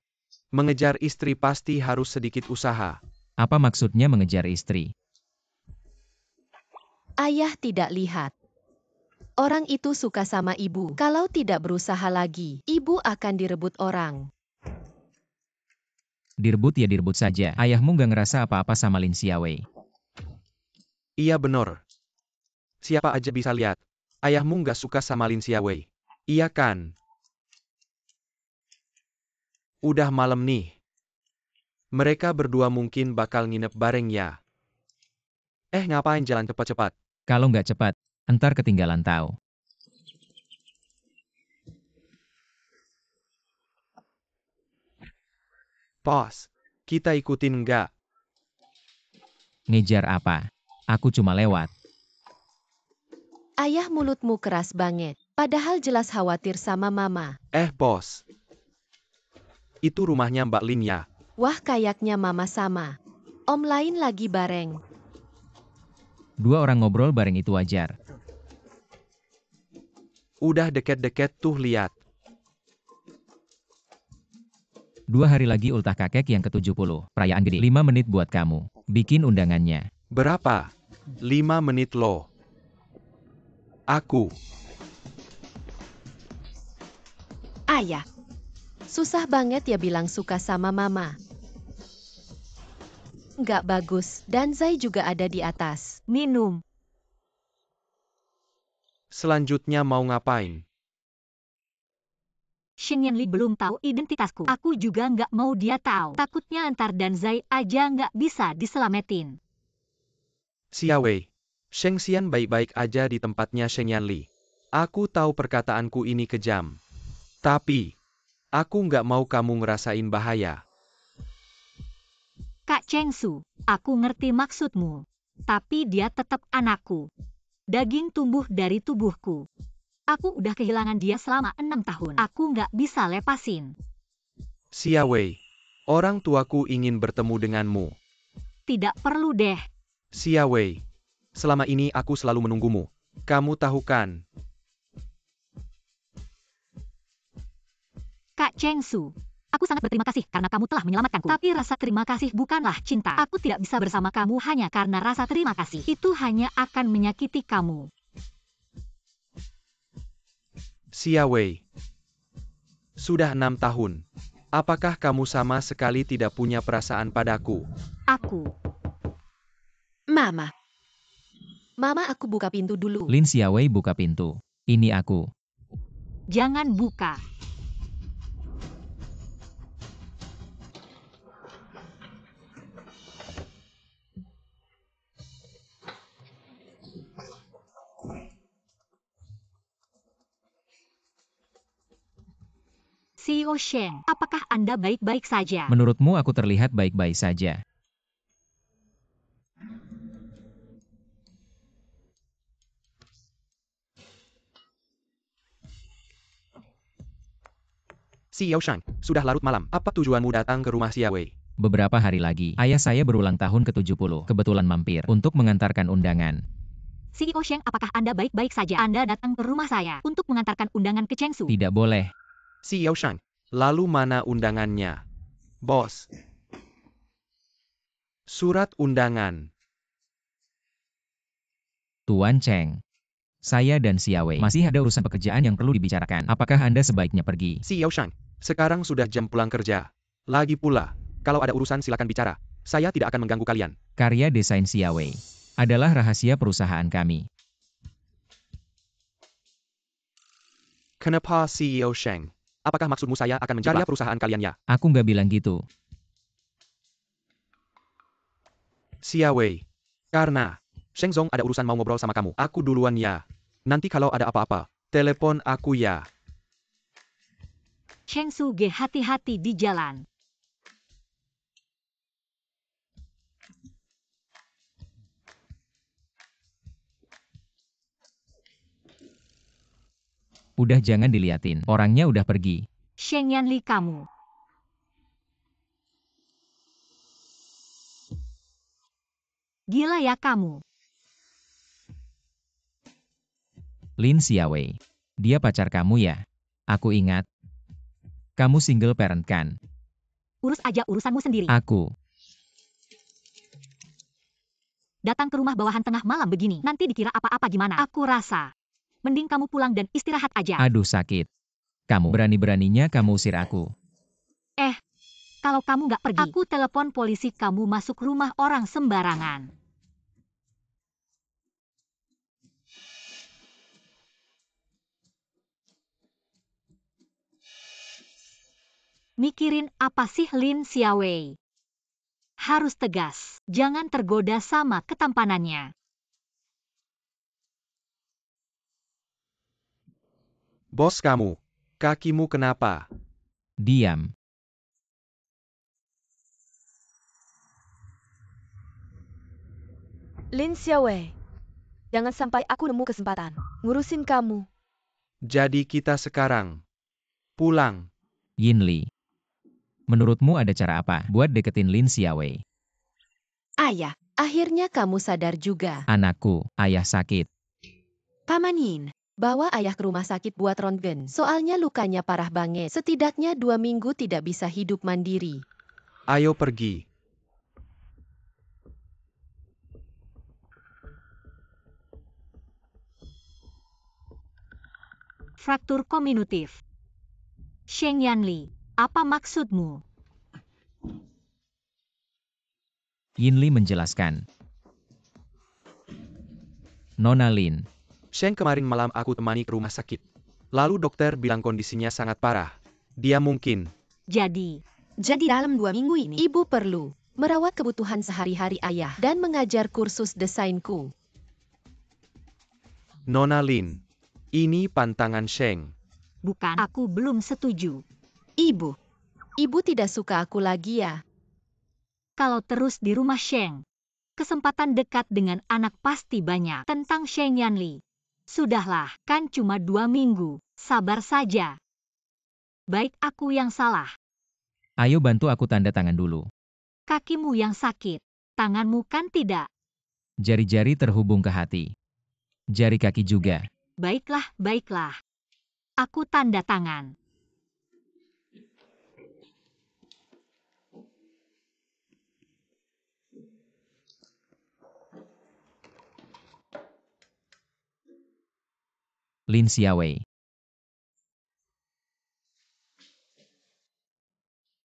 Mengejar istri pasti harus sedikit usaha. Apa maksudnya mengejar istri? Ayah tidak lihat. Orang itu suka sama ibu. Kalau tidak berusaha lagi, ibu akan direbut orang. Direbut ya direbut saja. Ayahmu gak ngerasa apa-apa sama Lin Xiaowei. Iya benar. Siapa aja bisa lihat. Ayahmu nggak suka sama Lin Xiaowei. Iya kan? Udah malam nih. Mereka berdua mungkin bakal nginep bareng ya. Ngapain jalan cepat-cepat? Kalau nggak cepat, entar ketinggalan tahu. Bos, kita ikutin nggak? Ngejar apa? Aku cuma lewat. Ayah, mulutmu keras banget. Padahal jelas khawatir sama mama. Bos. Itu rumahnya Mbak Lin ya? Wah, kayaknya mama sama. Om lain lagi bareng. Dua orang ngobrol bareng itu wajar. Udah deket-deket tuh lihat. 2 hari lagi ultah kakek yang ke-70. Perayaan gede. 5 menit buat kamu. Bikin undangannya. Berapa? 5 menit loh. Aku. ayah, Susah banget ya bilang suka sama mama. Nggak bagus, dan Zai juga ada di atas. Minum. Selanjutnya mau ngapain? Sheng Yanli belum tahu identitasku. Aku juga nggak mau dia tahu. Takutnya antar dan Zai aja nggak bisa diselamatin. Xiaowei, Sheng Xian baik-baik aja di tempatnya Sheng Yanli. Aku tahu perkataanku ini kejam. Tapi, aku nggak mau kamu ngerasain bahaya. Kak Cheng Su, aku ngerti maksudmu. Tapi dia tetap anakku. Daging tumbuh dari tubuhku. Aku udah kehilangan dia selama 6 tahun. Aku nggak bisa lepasin. Xiaowei, orang tuaku ingin bertemu denganmu. Tidak perlu deh. Xiaowei, selama ini aku selalu menunggumu. Kamu tahu kan? Kak Cheng Su, aku sangat berterima kasih karena kamu telah menyelamatkanku. Tapi rasa terima kasih bukanlah cinta. Aku tidak bisa bersama kamu hanya karena rasa terima kasih. Itu hanya akan menyakiti kamu. Xiaowei, sudah 6 tahun. Apakah kamu sama sekali tidak punya perasaan padaku? Aku. Mama, Mama, aku buka pintu dulu. Lin Xiaowei buka pintu. Ini aku. Jangan buka. CEO Sheng, apakah Anda baik-baik saja? Menurutmu aku terlihat baik-baik saja. Xiao Shang, sudah larut malam. Apa tujuanmu datang ke rumah Xiaowei? Beberapa hari lagi, ayah saya berulang tahun ke-70. Kebetulan mampir untuk mengantarkan undangan. CEO Sheng, apakah Anda baik-baik saja? Anda datang ke rumah saya untuk mengantarkan undangan ke Cheng Su. Tidak boleh. Xiao Shang, lalu mana undangannya? Bos, Surat undangan. Tuan Cheng. Saya dan Xiaowei masih ada urusan pekerjaan yang perlu dibicarakan. Apakah Anda sebaiknya pergi? Si Yaoshang, sekarang sudah jam pulang kerja. Lagi pula, kalau ada urusan silakan bicara. Saya tidak akan mengganggu kalian. Karya desain Xiaowei adalah rahasia perusahaan kami. Kenapa CEO Sheng? Apakah maksudmu saya akan menjaga perusahaan kalian ya? Aku nggak bilang gitu. Xiaowei. Karena Sheng Zong ada urusan mau ngobrol sama kamu. Aku duluan ya. Nanti kalau ada apa-apa, telepon aku ya. Cheng Suge hati-hati di jalan. Udah jangan diliatin. Orangnya udah pergi. Sheng Yanli kamu. Gila ya kamu. Lin Xiaowei. Dia pacar kamu ya? Aku ingat. Kamu single parent kan? Urus aja urusanmu sendiri. Aku. Datang ke rumah bawahan tengah malam begini. Nanti dikira apa-apa gimana. Aku rasa. Mending kamu pulang dan istirahat aja. Aduh sakit. Kamu berani-beraninya kamu usir aku. Kalau kamu nggak pergi, aku telepon polisi kamu masuk rumah orang sembarangan. Mikirin apa sih Lin Xiaowei? Harus tegas, jangan tergoda sama ketampanannya. Bos kamu, kakimu kenapa? Diam. Lin Xiaowei. Jangan sampai aku nemu kesempatan ngurusin kamu. Jadi kita sekarang pulang. Yinli. Menurutmu ada cara apa buat deketin Lin Xiaowei? Ayah, akhirnya kamu sadar juga. Anakku, ayah sakit. Paman Yin, bawa ayah ke rumah sakit buat röntgen. Soalnya lukanya parah banget. Setidaknya 2 minggu tidak bisa hidup mandiri. Ayo pergi. Fraktur komunitif. Sheng Yanli, apa maksudmu? Yinli menjelaskan. Nona Lin. Sheng kemarin malam aku temani ke rumah sakit. Lalu dokter bilang kondisinya sangat parah. Dia mungkin. Jadi dalam 2 minggu ini, ibu perlu merawat kebutuhan sehari-hari ayah dan mengajar kursus desainku. Nona Lin. Ini pantangan Sheng. bukan, aku belum setuju. Ibu tidak suka aku lagi ya? Kalau terus di rumah Sheng, kesempatan dekat dengan anak pasti banyak. Tentang Sheng Yanli. Sudahlah, kan cuma 2 minggu. Sabar saja. Baik aku yang salah. Ayo bantu aku tanda tangan dulu. Kakimu yang sakit. Tanganmu kan tidak. Jari-jari terhubung ke hati. Jari kaki juga. Baiklah, baiklah. Aku tanda tangan. Lin Xiaowei.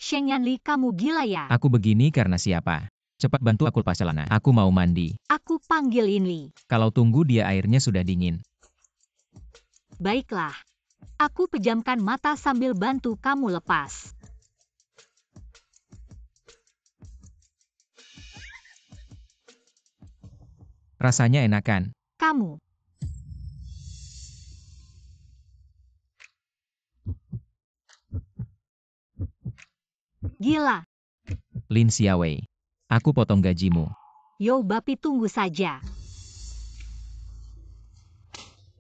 Sheng Yanli, kamu gila ya? Aku begini karena siapa? Cepat bantu aku lepas celana. Aku mau mandi. Aku panggil Yinli. Kalau tunggu dia airnya sudah dingin. Baiklah. Aku pejamkan mata sambil bantu kamu lepas. Rasanya enak kan? Kamu. Gila. Lin Xiaowei. Aku potong gajimu. Yo Bapi, tunggu saja.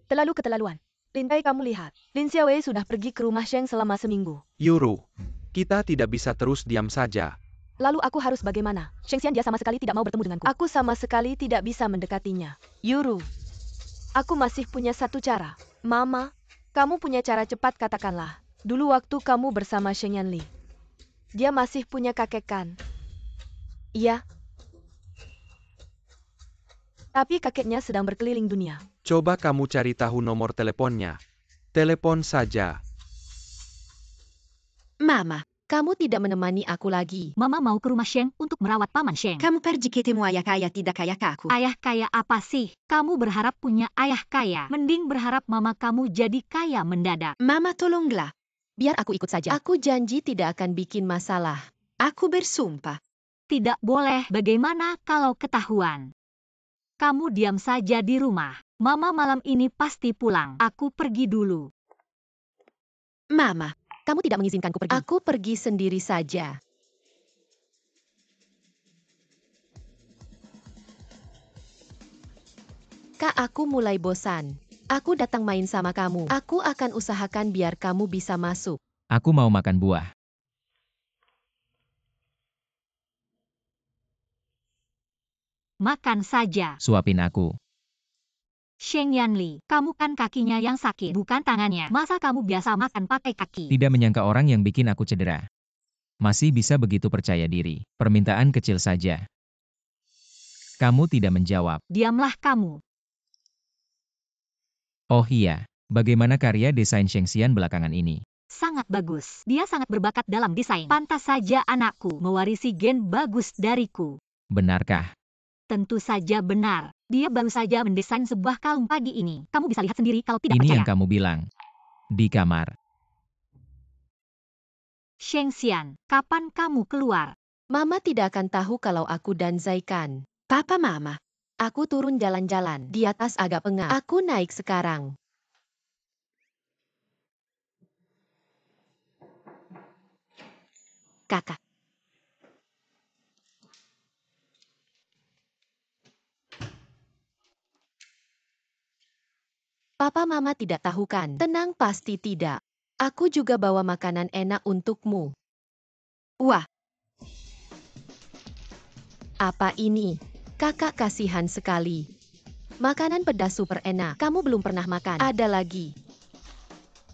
Terlalu keterlaluan. Lintai, kamu lihat. Lin Xiaowei sudah pergi ke rumah Sheng selama seminggu. Yuru. Kita tidak bisa terus diam saja. Lalu aku harus bagaimana? Sheng Xian dia sama sekali tidak mau bertemu denganku. Aku sama sekali tidak bisa mendekatinya. Yuru. Aku masih punya satu cara. Mama, kamu punya cara cepat katakanlah. Dulu waktu kamu bersama Sheng Yanli. Dia masih punya kakek kan? Iya. Tapi kakeknya sedang berkeliling dunia. Coba kamu cari tahu nomor teleponnya. Telepon saja. Mama, Kamu tidak menemani aku lagi. Mama mau ke rumah Sheng untuk merawat paman Sheng. kamu pergi ketemu ayah kaya tidak kayak aku. Ayah kaya apa sih? Kamu berharap punya ayah kaya. Mending berharap mama kamu jadi kaya mendadak. Mama tolonglah. Biar aku ikut saja. Aku janji tidak akan bikin masalah. Aku bersumpah. Tidak boleh. Bagaimana kalau ketahuan? Kamu diam saja di rumah. Mama malam ini pasti pulang. Aku pergi dulu. Mama, Kamu tidak mengizinkanku pergi. Aku pergi sendiri saja. Kak, aku mulai bosan. Aku datang main sama kamu. Aku akan usahakan biar kamu bisa masuk. Aku mau makan buah. Makan saja. Suapin aku. Sheng Yanli, kamu kan kakinya yang sakit, bukan tangannya. Masa kamu biasa makan pakai kaki? Tidak menyangka orang yang bikin aku cedera. Masih bisa begitu percaya diri. Permintaan kecil saja. Kamu tidak menjawab. Diamlah kamu. Oh iya, bagaimana karya desain Sheng Xian belakangan ini? Sangat bagus. Dia sangat berbakat dalam desain. Pantas saja anakku mewarisi gen bagus dariku. Benarkah? Tentu saja benar. Dia baru saja mendesain sebuah kalung pagi ini. Kamu bisa lihat sendiri kalau tidak Ini percaya. yang kamu bilang. Di kamar. Sheng Xian, kapan kamu keluar? Mama tidak akan tahu kalau aku dan Zaikan. Papa Mama. Aku turun jalan-jalan. Di atas agak pengap. Aku naik sekarang. Kakak. Papa Mama tidak tahu kan? Tenang, pasti tidak. Aku juga bawa makanan enak untukmu. Wah, Apa ini? Kakak kasihan sekali. Makanan pedas super enak. Kamu belum pernah makan. Ada lagi.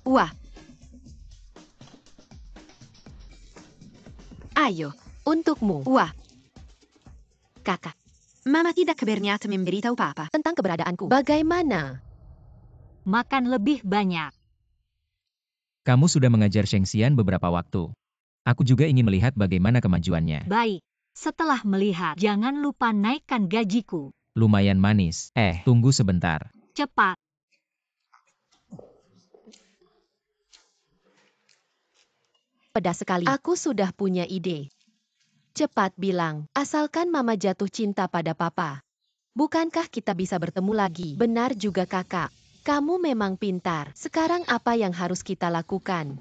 wah. Ayo, Untukmu. wah. Kakak. Mama tidak berniat memberitahu Papa. Tentang keberadaanku. Bagaimana? Makan lebih banyak. Kamu sudah mengajar Sheng Xian beberapa waktu. Aku juga ingin melihat bagaimana kemajuannya. Baik. Setelah melihat, jangan lupa naikkan gajiku. Lumayan manis. Tunggu sebentar. Cepat. Pedas sekali. Aku sudah punya ide. Cepat bilang, asalkan Mama jatuh cinta pada Papa. Bukankah kita bisa bertemu lagi? Benar juga kakak. Kamu memang pintar. Sekarang apa yang harus kita lakukan?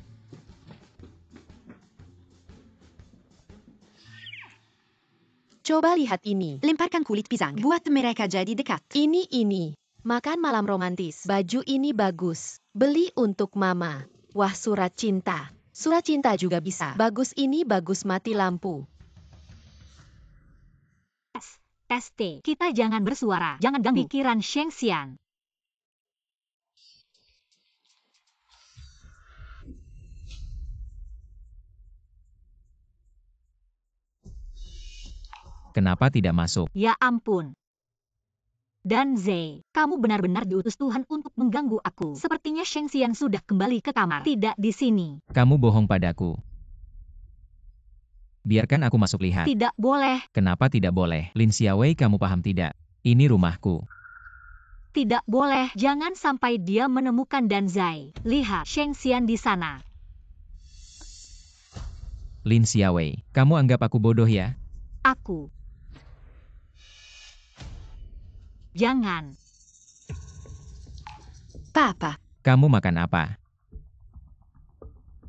Coba lihat ini. Lemparkan kulit pisang. Buat mereka jadi dekat. Ini. Makan malam romantis. Baju ini bagus. Beli untuk Mama. Wah, surat cinta. Surat cinta juga bisa. Bagus ini bagus mati lampu. ST. Kita jangan bersuara. Jangan ganggu pikiran Sheng Xian. Kenapa tidak masuk? Ya ampun. Dan Zai, kamu benar-benar diutus Tuhan untuk mengganggu aku. Sepertinya Sheng Xian sudah kembali ke kamar. Tidak di sini. Kamu bohong padaku. Biarkan aku masuk lihat. Tidak boleh. Kenapa tidak boleh? Lin Xiaowei, kamu paham tidak? Ini rumahku. Tidak boleh. Jangan sampai dia menemukan Dan Zai. Lihat Sheng Xian di sana. Lin Xiaowei, kamu anggap aku bodoh ya? Aku. Jangan. Papa. Kamu makan apa?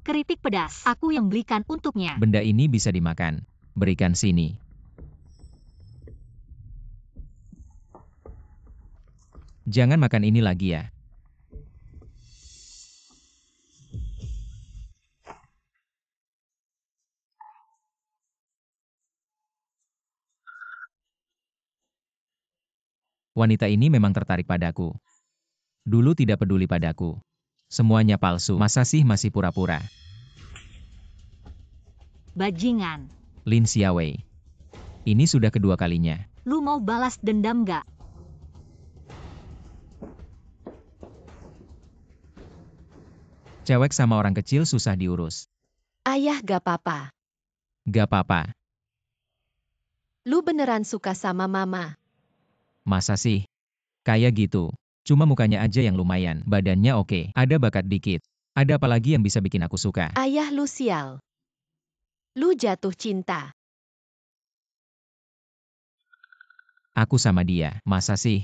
Keripik pedas. Aku yang belikan untuknya. Benda ini bisa dimakan. Berikan sini. Jangan makan ini lagi ya. Wanita ini memang tertarik padaku. Dulu tidak peduli padaku. Semuanya palsu. Masa sih masih pura-pura? Bajingan. Lin Xiaowei. Ini sudah kedua kalinya. Lu mau balas dendam gak? Cewek sama orang kecil susah diurus. Ayah gak apa-apa. Gak apa-apa. Lu beneran suka sama mama. Masa sih? Kayak gitu. Cuma mukanya aja yang lumayan. Badannya oke. Ada bakat dikit. Ada apa lagi yang bisa bikin aku suka? Ayah lu sial. Lu jatuh cinta. Aku sama dia. Masa sih?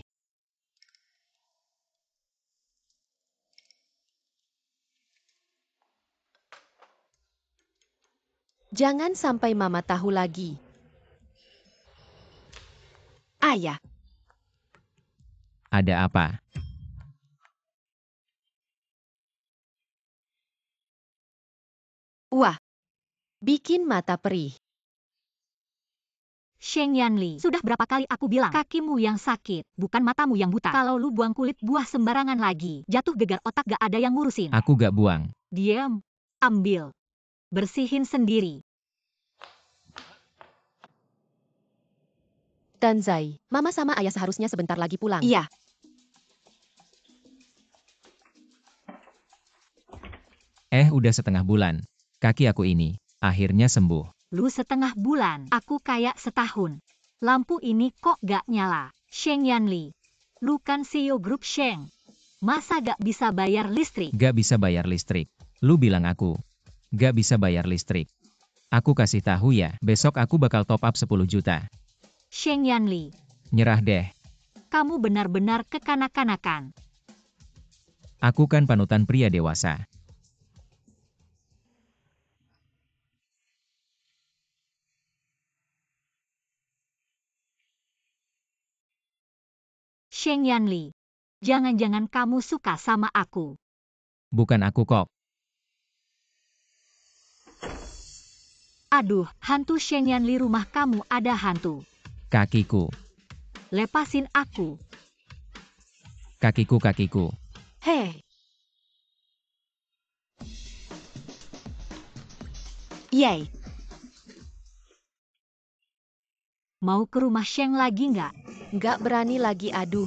Jangan sampai mama tahu lagi. Ayah, Ada apa? wah, Bikin mata perih. Sheng Yanli, sudah berapa kali aku bilang, kakimu yang sakit, bukan matamu yang buta. Kalau lu buang kulit buah sembarangan lagi, jatuh gegar otak gak ada yang ngurusin. Aku gak buang. Diam, ambil, bersihin sendiri. Danzai, mama sama ayah seharusnya sebentar lagi pulang. iya. Udah setengah bulan. Kaki aku ini, akhirnya sembuh. Lu setengah bulan, aku kayak setahun. Lampu ini kok gak nyala. Sheng Yanli, lu kan CEO grup Sheng. Masa gak bisa bayar listrik? Gak bisa bayar listrik. Lu bilang aku. Gak bisa bayar listrik. Aku kasih tahu ya, besok aku bakal top up 10 juta. Sheng Yanli, Nyerah deh. kamu benar-benar kekanak-kanakan. Aku kan panutan pria dewasa. Sheng Yanli, jangan-jangan kamu suka sama aku. Bukan aku kok. Aduh, hantu Sheng Yanli, rumah kamu ada hantu. Kakiku. Lepasin aku. Kakiku. Hei. Yay. Mau ke rumah Sheng lagi nggak? Gak berani lagi aduh.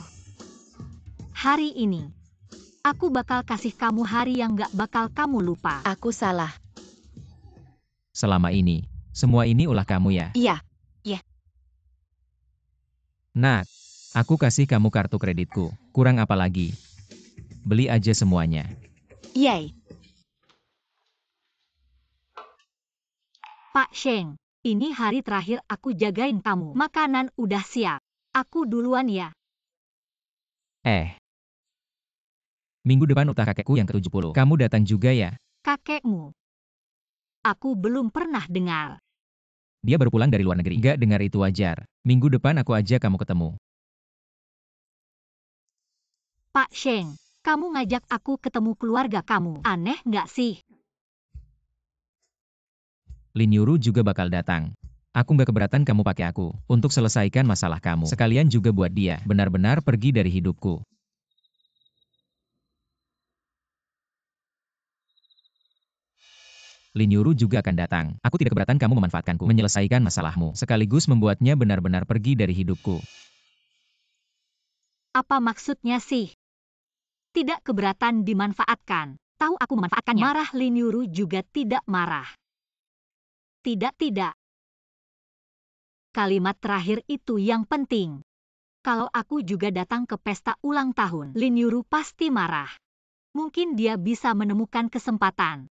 Hari ini, aku bakal kasih kamu hari yang nggak bakal kamu lupa. Aku salah. Selama ini, semua ini ulah kamu ya. Iya. Nak, aku kasih kamu kartu kreditku. Kurang apa lagi? Beli aja semuanya. Yay. Pak Sheng, ini hari terakhir aku jagain kamu. Makanan udah siap. Aku duluan ya. Minggu depan utah kakekku yang ke-70. Kamu datang juga ya? Kakekmu. Aku belum pernah dengar. Dia baru pulang dari luar negeri. Gak dengar itu wajar. Minggu depan aku ajak kamu ketemu. Pak Sheng, kamu ngajak aku ketemu keluarga kamu. Aneh nggak sih? Lin Yuru juga bakal datang. Aku gak keberatan kamu pakai aku untuk selesaikan masalah kamu. Sekalian juga buat dia benar-benar pergi dari hidupku. Lin Yuru juga akan datang. Aku tidak keberatan kamu memanfaatkanku, menyelesaikan masalahmu, sekaligus membuatnya benar-benar pergi dari hidupku. Apa maksudnya sih? Tidak keberatan dimanfaatkan. Tahu aku memanfaatkannya. Marah Lin Yuru juga tidak marah. Tidak. Kalimat terakhir itu yang penting. Kalau aku juga datang ke pesta ulang tahun, Lin Yuru pasti marah. Mungkin dia bisa menemukan kesempatan.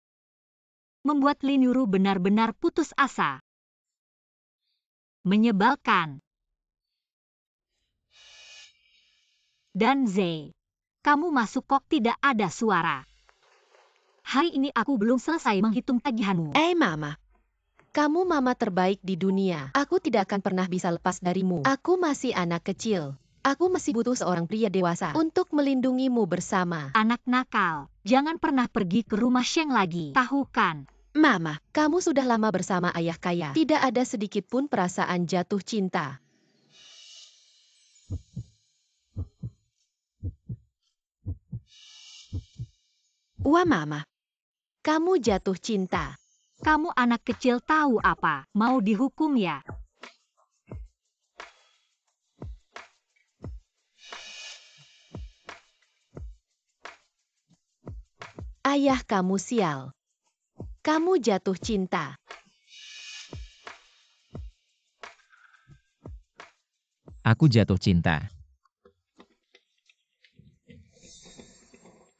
Membuat Lin Yuru benar-benar putus asa. Menyebalkan. Dan Zhe, kamu masuk kok tidak ada suara. Hari ini aku belum selesai menghitung tagihanmu. Mama. Kamu mama terbaik di dunia. Aku tidak akan pernah bisa lepas darimu. Aku masih anak kecil. Aku masih butuh seorang pria dewasa untuk melindungimu bersama. Anak nakal, jangan pernah pergi ke rumah Sheng lagi. Tahu kan? Mama, Kamu sudah lama bersama ayah kaya. Tidak ada sedikit pun perasaan jatuh cinta. wah mama. Kamu jatuh cinta. Kamu anak kecil tahu apa? Mau dihukum ya? Ayah kamu sial. Kamu jatuh cinta. Aku jatuh cinta.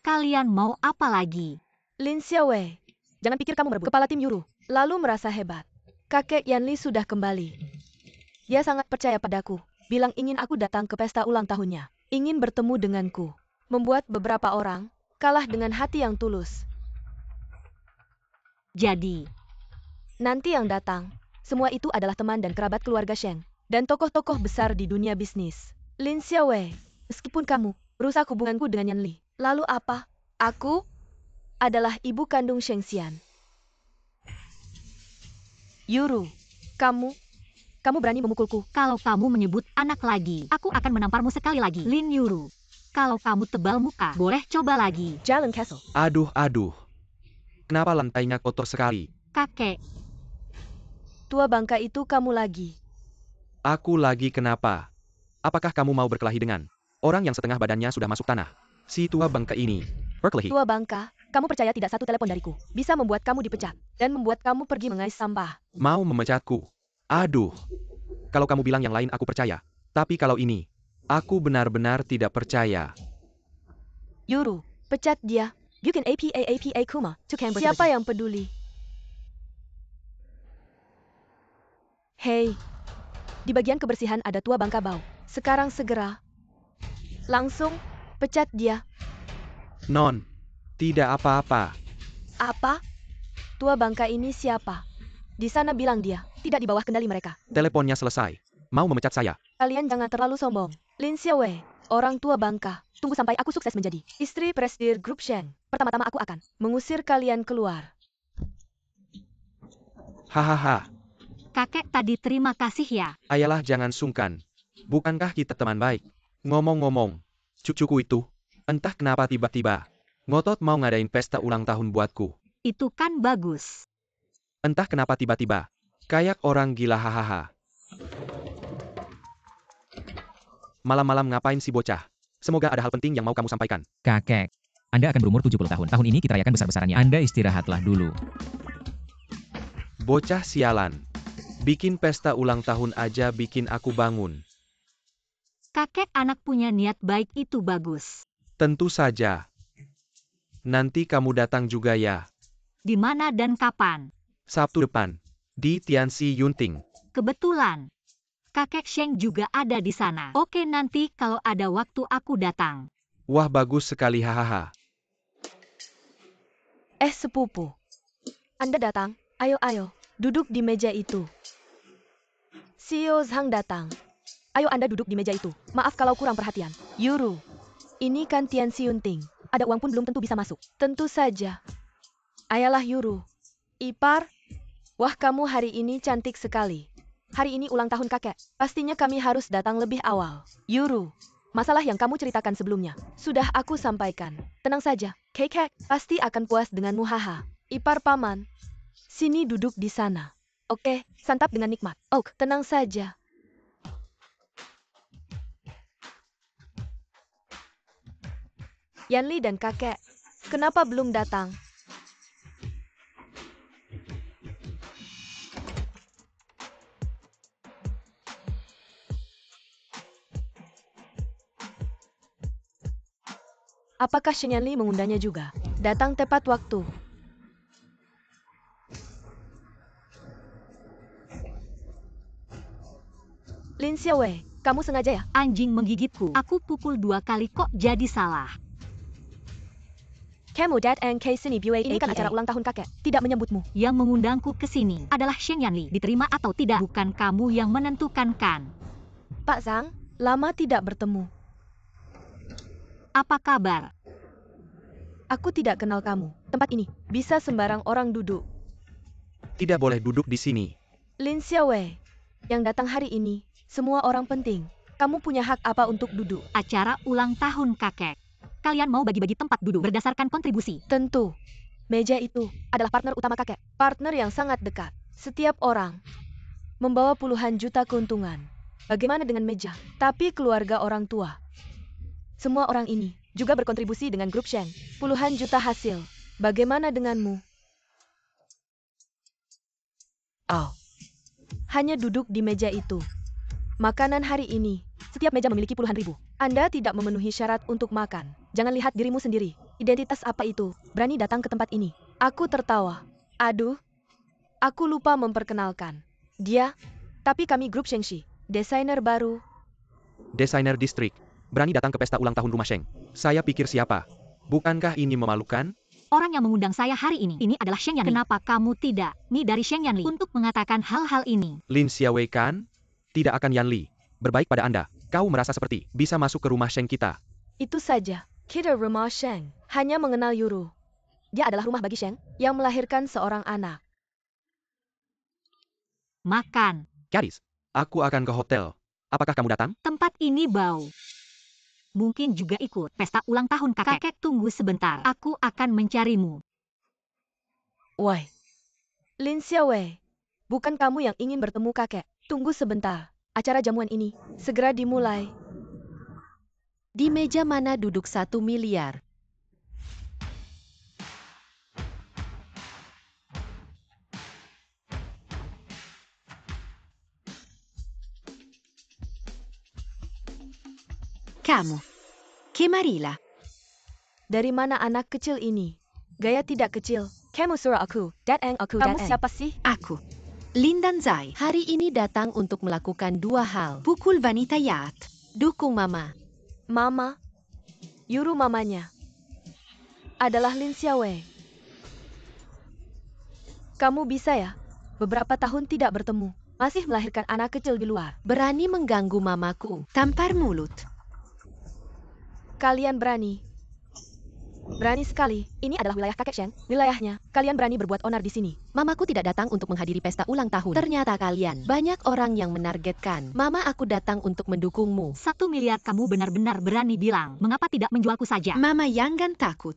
Kalian mau apa lagi? Lin Xiaowei, jangan pikir kamu merebut kepala tim Yuru, lalu merasa hebat. Kakek Yanli sudah kembali. Dia sangat percaya padaku, bilang ingin aku datang ke pesta ulang tahunnya, ingin bertemu denganku, membuat beberapa orang kalah dengan hati yang tulus. Jadi, Nanti yang datang, semua itu adalah teman dan kerabat keluarga Sheng, dan tokoh-tokoh besar di dunia bisnis. Lin Xiaowei, meskipun kamu merusak hubunganku dengan Yanli, lalu apa? Aku adalah ibu kandung Sheng Xian. Yuru, kamu berani memukulku. kalau kamu menyebut anak lagi, aku akan menamparmu sekali lagi. Lin Yuru, kalau kamu tebal muka, boleh coba lagi. Jalan Castle. Aduh. Kenapa lantainya kotor sekali? Kakek, Tua bangka itu kamu lagi. Aku lagi kenapa? Apakah kamu mau berkelahi dengan orang yang setengah badannya sudah masuk tanah? Si tua bangka ini. Berkelahi. Tua bangka, kamu percaya tidak satu telepon dariku bisa membuat kamu dipecat dan membuat kamu pergi mengais sampah. Mau memecatku? Aduh. Kalau kamu bilang yang lain aku percaya. Tapi kalau ini, aku benar-benar tidak percaya. Yuru, pecat dia. Bukan apa kuma. Siapa yang peduli? Hei, di bagian kebersihan ada tua bangka bau. Sekarang segera. Langsung, pecat dia. Non. Tidak apa-apa. Apa? Tua bangka ini siapa? Di sana bilang dia, tidak di bawah kendali mereka. Teleponnya selesai. Mau memecat saya. Kalian jangan terlalu sombong. Lin Xiaowei, orang tua bangka. Tunggu sampai aku sukses menjadi istri presidir grup Sheng. Pertama-tama aku akan mengusir kalian keluar. Hahaha. kakek tadi terima kasih ya. Ayalah jangan sungkan. Bukankah kita teman baik? Ngomong-ngomong, cucuku itu, entah kenapa tiba-tiba ngotot mau ngadain pesta ulang tahun buatku. Itu kan bagus. Entah kenapa tiba-tiba, kayak orang gila hahaha. Malam-malam ngapain si bocah? Semoga ada hal penting yang mau kamu sampaikan. Kakek, Anda akan berumur 70 tahun. Tahun ini kita rayakan besar-besarannya. Anda istirahatlah dulu. Bocah sialan. Bikin pesta ulang tahun aja bikin aku bangun. Kakek anak punya niat baik itu bagus. Tentu saja. Nanti kamu datang juga ya. Di mana dan kapan? Sabtu depan. Di Tianxi Yunting. Kebetulan. Kakek Sheng juga ada di sana. Oke, nanti kalau ada waktu aku datang. Wah bagus sekali hahaha. Sepupu. Anda datang, ayo, duduk di meja itu. Xiao Zhang datang. Ayo Anda duduk di meja itu. Maaf kalau kurang perhatian. Yuru, ini kan Tianxi Yunting. Ada uang pun belum tentu bisa masuk. Tentu saja. Ayalah Yuru. Ipar, wah kamu hari ini cantik sekali. Hari ini ulang tahun kakek. Pastinya kami harus datang lebih awal. Yuru, masalah yang kamu ceritakan sebelumnya sudah aku sampaikan. Tenang saja, kakek pasti akan puas denganmu haha. Ipar paman, sini duduk di sana. Oke, santap dengan nikmat. Oh, tenang saja. Yanli dan kakek, kenapa belum datang? Apakah Shen Yanli mengundangnya juga? Datang tepat waktu. Lin Xiaowei, kamu sengaja ya? Anjing menggigitku. Aku pukul 2 kali kok jadi salah. Kamu dat and K sini Bue. Ini kan acara ulang tahun kakek. Tidak menyebutmu. Yang mengundangku ke sini adalah Sheng Yanli. Diterima atau tidak, bukan kamu yang menentukan kan. Pak Zhang, lama tidak bertemu. Apa kabar? Aku tidak kenal kamu. Tempat ini bisa sembarang orang duduk. Tidak boleh duduk di sini. Lin Xiaowei, yang datang hari ini, semua orang penting. Kamu punya hak apa untuk duduk? Acara ulang tahun kakek. Kalian mau bagi-bagi tempat duduk berdasarkan kontribusi. Tentu. Meja itu adalah partner utama kakek. Partner yang sangat dekat. Setiap orang membawa puluhan juta keuntungan. Bagaimana dengan meja? Tapi keluarga orang tua. Semua orang ini juga berkontribusi dengan grup Sheng. Puluhan juta hasil Bagaimana denganmu? Oh. Hanya duduk di meja itu. Makanan hari ini, setiap meja memiliki puluhan ribu. Anda tidak memenuhi syarat untuk makan. Jangan lihat dirimu sendiri. Identitas apa itu? Berani datang ke tempat ini. Aku tertawa. Aduh, aku lupa memperkenalkan. Dia, tapi kami grup Shengxi. Desainer baru. Desainer distrik. Berani datang ke pesta ulang tahun rumah Sheng. Saya pikir siapa? Bukankah ini memalukan? Orang yang mengundang saya hari ini adalah Sheng Yanli. Kenapa kamu tidak Mi dari Sheng Yanli untuk mengatakan hal-hal ini? Lin Xiaowei kan? Tidak akan Yanli. Berbaik pada Anda. Kau merasa seperti bisa masuk ke rumah Sheng kita. Itu saja. Kita rumah Sheng. Hanya mengenal Yuru. Dia adalah rumah bagi Sheng yang melahirkan seorang anak. Makan. Gadis, aku akan ke hotel. Apakah kamu datang? Tempat ini bau. Mungkin juga ikut pesta ulang tahun kakek. Kakek, tunggu sebentar. Aku akan mencarimu. Woi. Lin Xiaowei. Bukan kamu yang ingin bertemu kakek. Tunggu sebentar. Acara jamuan ini segera dimulai. Di meja mana duduk 1 miliar? Kamu. Kemarila. Dari mana anak kecil ini? Gaya tidak kecil. Kamu suruh aku. Datang aku. Kamu siapa sih? Aku. Lin Danzai. Hari ini datang untuk melakukan 2 hal. Pukul wanita yacht. Dukung Mama. Mama. Yuru mamanya. Adalah Lin Xiaowei. Kamu bisa ya? Beberapa tahun tidak bertemu. Masih melahirkan anak kecil di luar. Berani mengganggu mamaku. Tampar mulut. Kalian berani. Berani sekali. Ini adalah wilayah kakek Sheng. Wilayahnya. Kalian berani berbuat onar di sini. Mamaku tidak datang untuk menghadiri pesta ulang tahun. Ternyata kalian. Banyak orang yang menargetkan. Mama, aku datang untuk mendukungmu. 1 miliar kamu benar-benar berani bilang. Mengapa tidak menjualku saja? Mama jangan takut.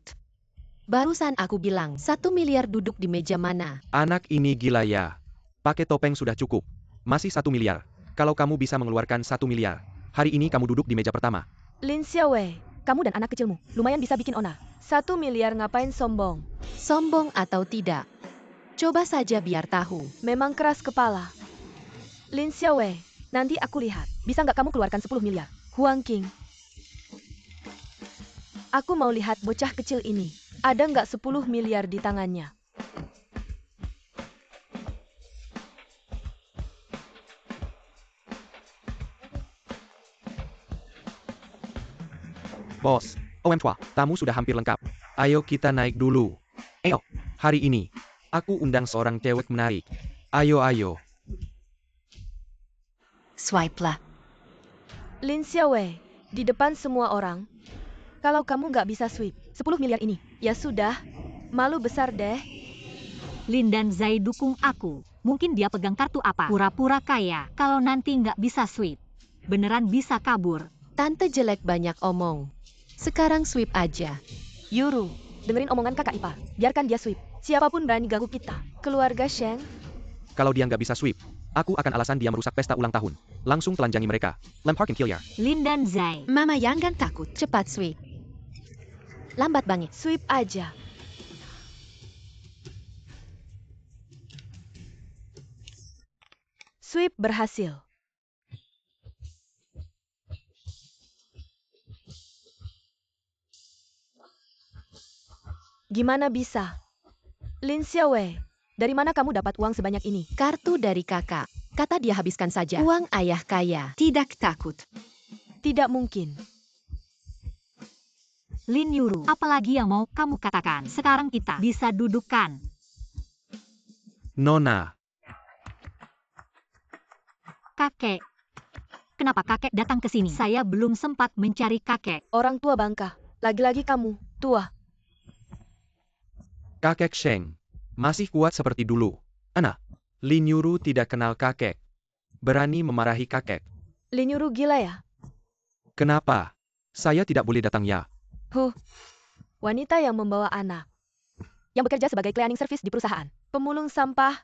Barusan aku bilang, 1 miliar duduk di meja mana? Anak ini gila ya. Pakai topeng sudah cukup. Masih 1 miliar. Kalau kamu bisa mengeluarkan 1 miliar, hari ini kamu duduk di meja pertama. Lin Xiaowei. Kamu dan anak kecilmu lumayan bisa bikin onar. 1 miliar ngapain sombong? Sombong atau tidak? Coba saja biar tahu. Memang keras kepala. Lin Xiaowei, nanti aku lihat. Bisa nggak kamu keluarkan 10 miliar? Huang Qing. Aku mau lihat bocah kecil ini. Ada nggak 10 miliar di tangannya? Bos, OM2, tamu sudah hampir lengkap. Ayo kita naik dulu. Hari ini, aku undang seorang cewek menarik. Ayo. Swipe lah. Lin Xiaowei, di depan semua orang. Kalau kamu nggak bisa sweep 10 miliar ini, ya sudah. Malu besar deh. Lin Danzai dukung aku. Mungkin dia pegang kartu apa? Pura-pura kaya. Kalau nanti nggak bisa sweep, beneran bisa kabur. Tante jelek banyak omong. Sekarang sweep aja. Yuru, dengerin omongan kakak ipar. Biarkan dia sweep. Siapapun berani ganggu kita. Keluarga Sheng. Kalau dia nggak bisa sweep, aku akan alasan dia merusak pesta ulang tahun. Langsung telanjangi mereka. Lem Park and Killiar. Lin Danzai. Mama jangan takut. Cepat sweep. Lambat banget. Sweep aja. Sweep berhasil. Gimana bisa? Lin Xiaowei, dari mana kamu dapat uang sebanyak ini? Kartu dari kakak. Kata dia habiskan saja. Uang ayah kaya. Tidak takut. Tidak mungkin. Lin Yuru, apalagi yang mau kamu katakan? Sekarang kita bisa dudukkan. Nona, Kakek. Kenapa kakek datang ke sini? Saya belum sempat mencari kakek. Orang tua bangka. Lagi-lagi kamu, tua. kakek Sheng. Masih kuat seperti dulu. Ana, Lin Yuru tidak kenal kakek. Berani memarahi kakek. Lin Yuru gila ya? Kenapa? Saya tidak boleh datang ya. Wanita yang membawa anak. Yang bekerja sebagai cleaning service di perusahaan. Pemulung sampah.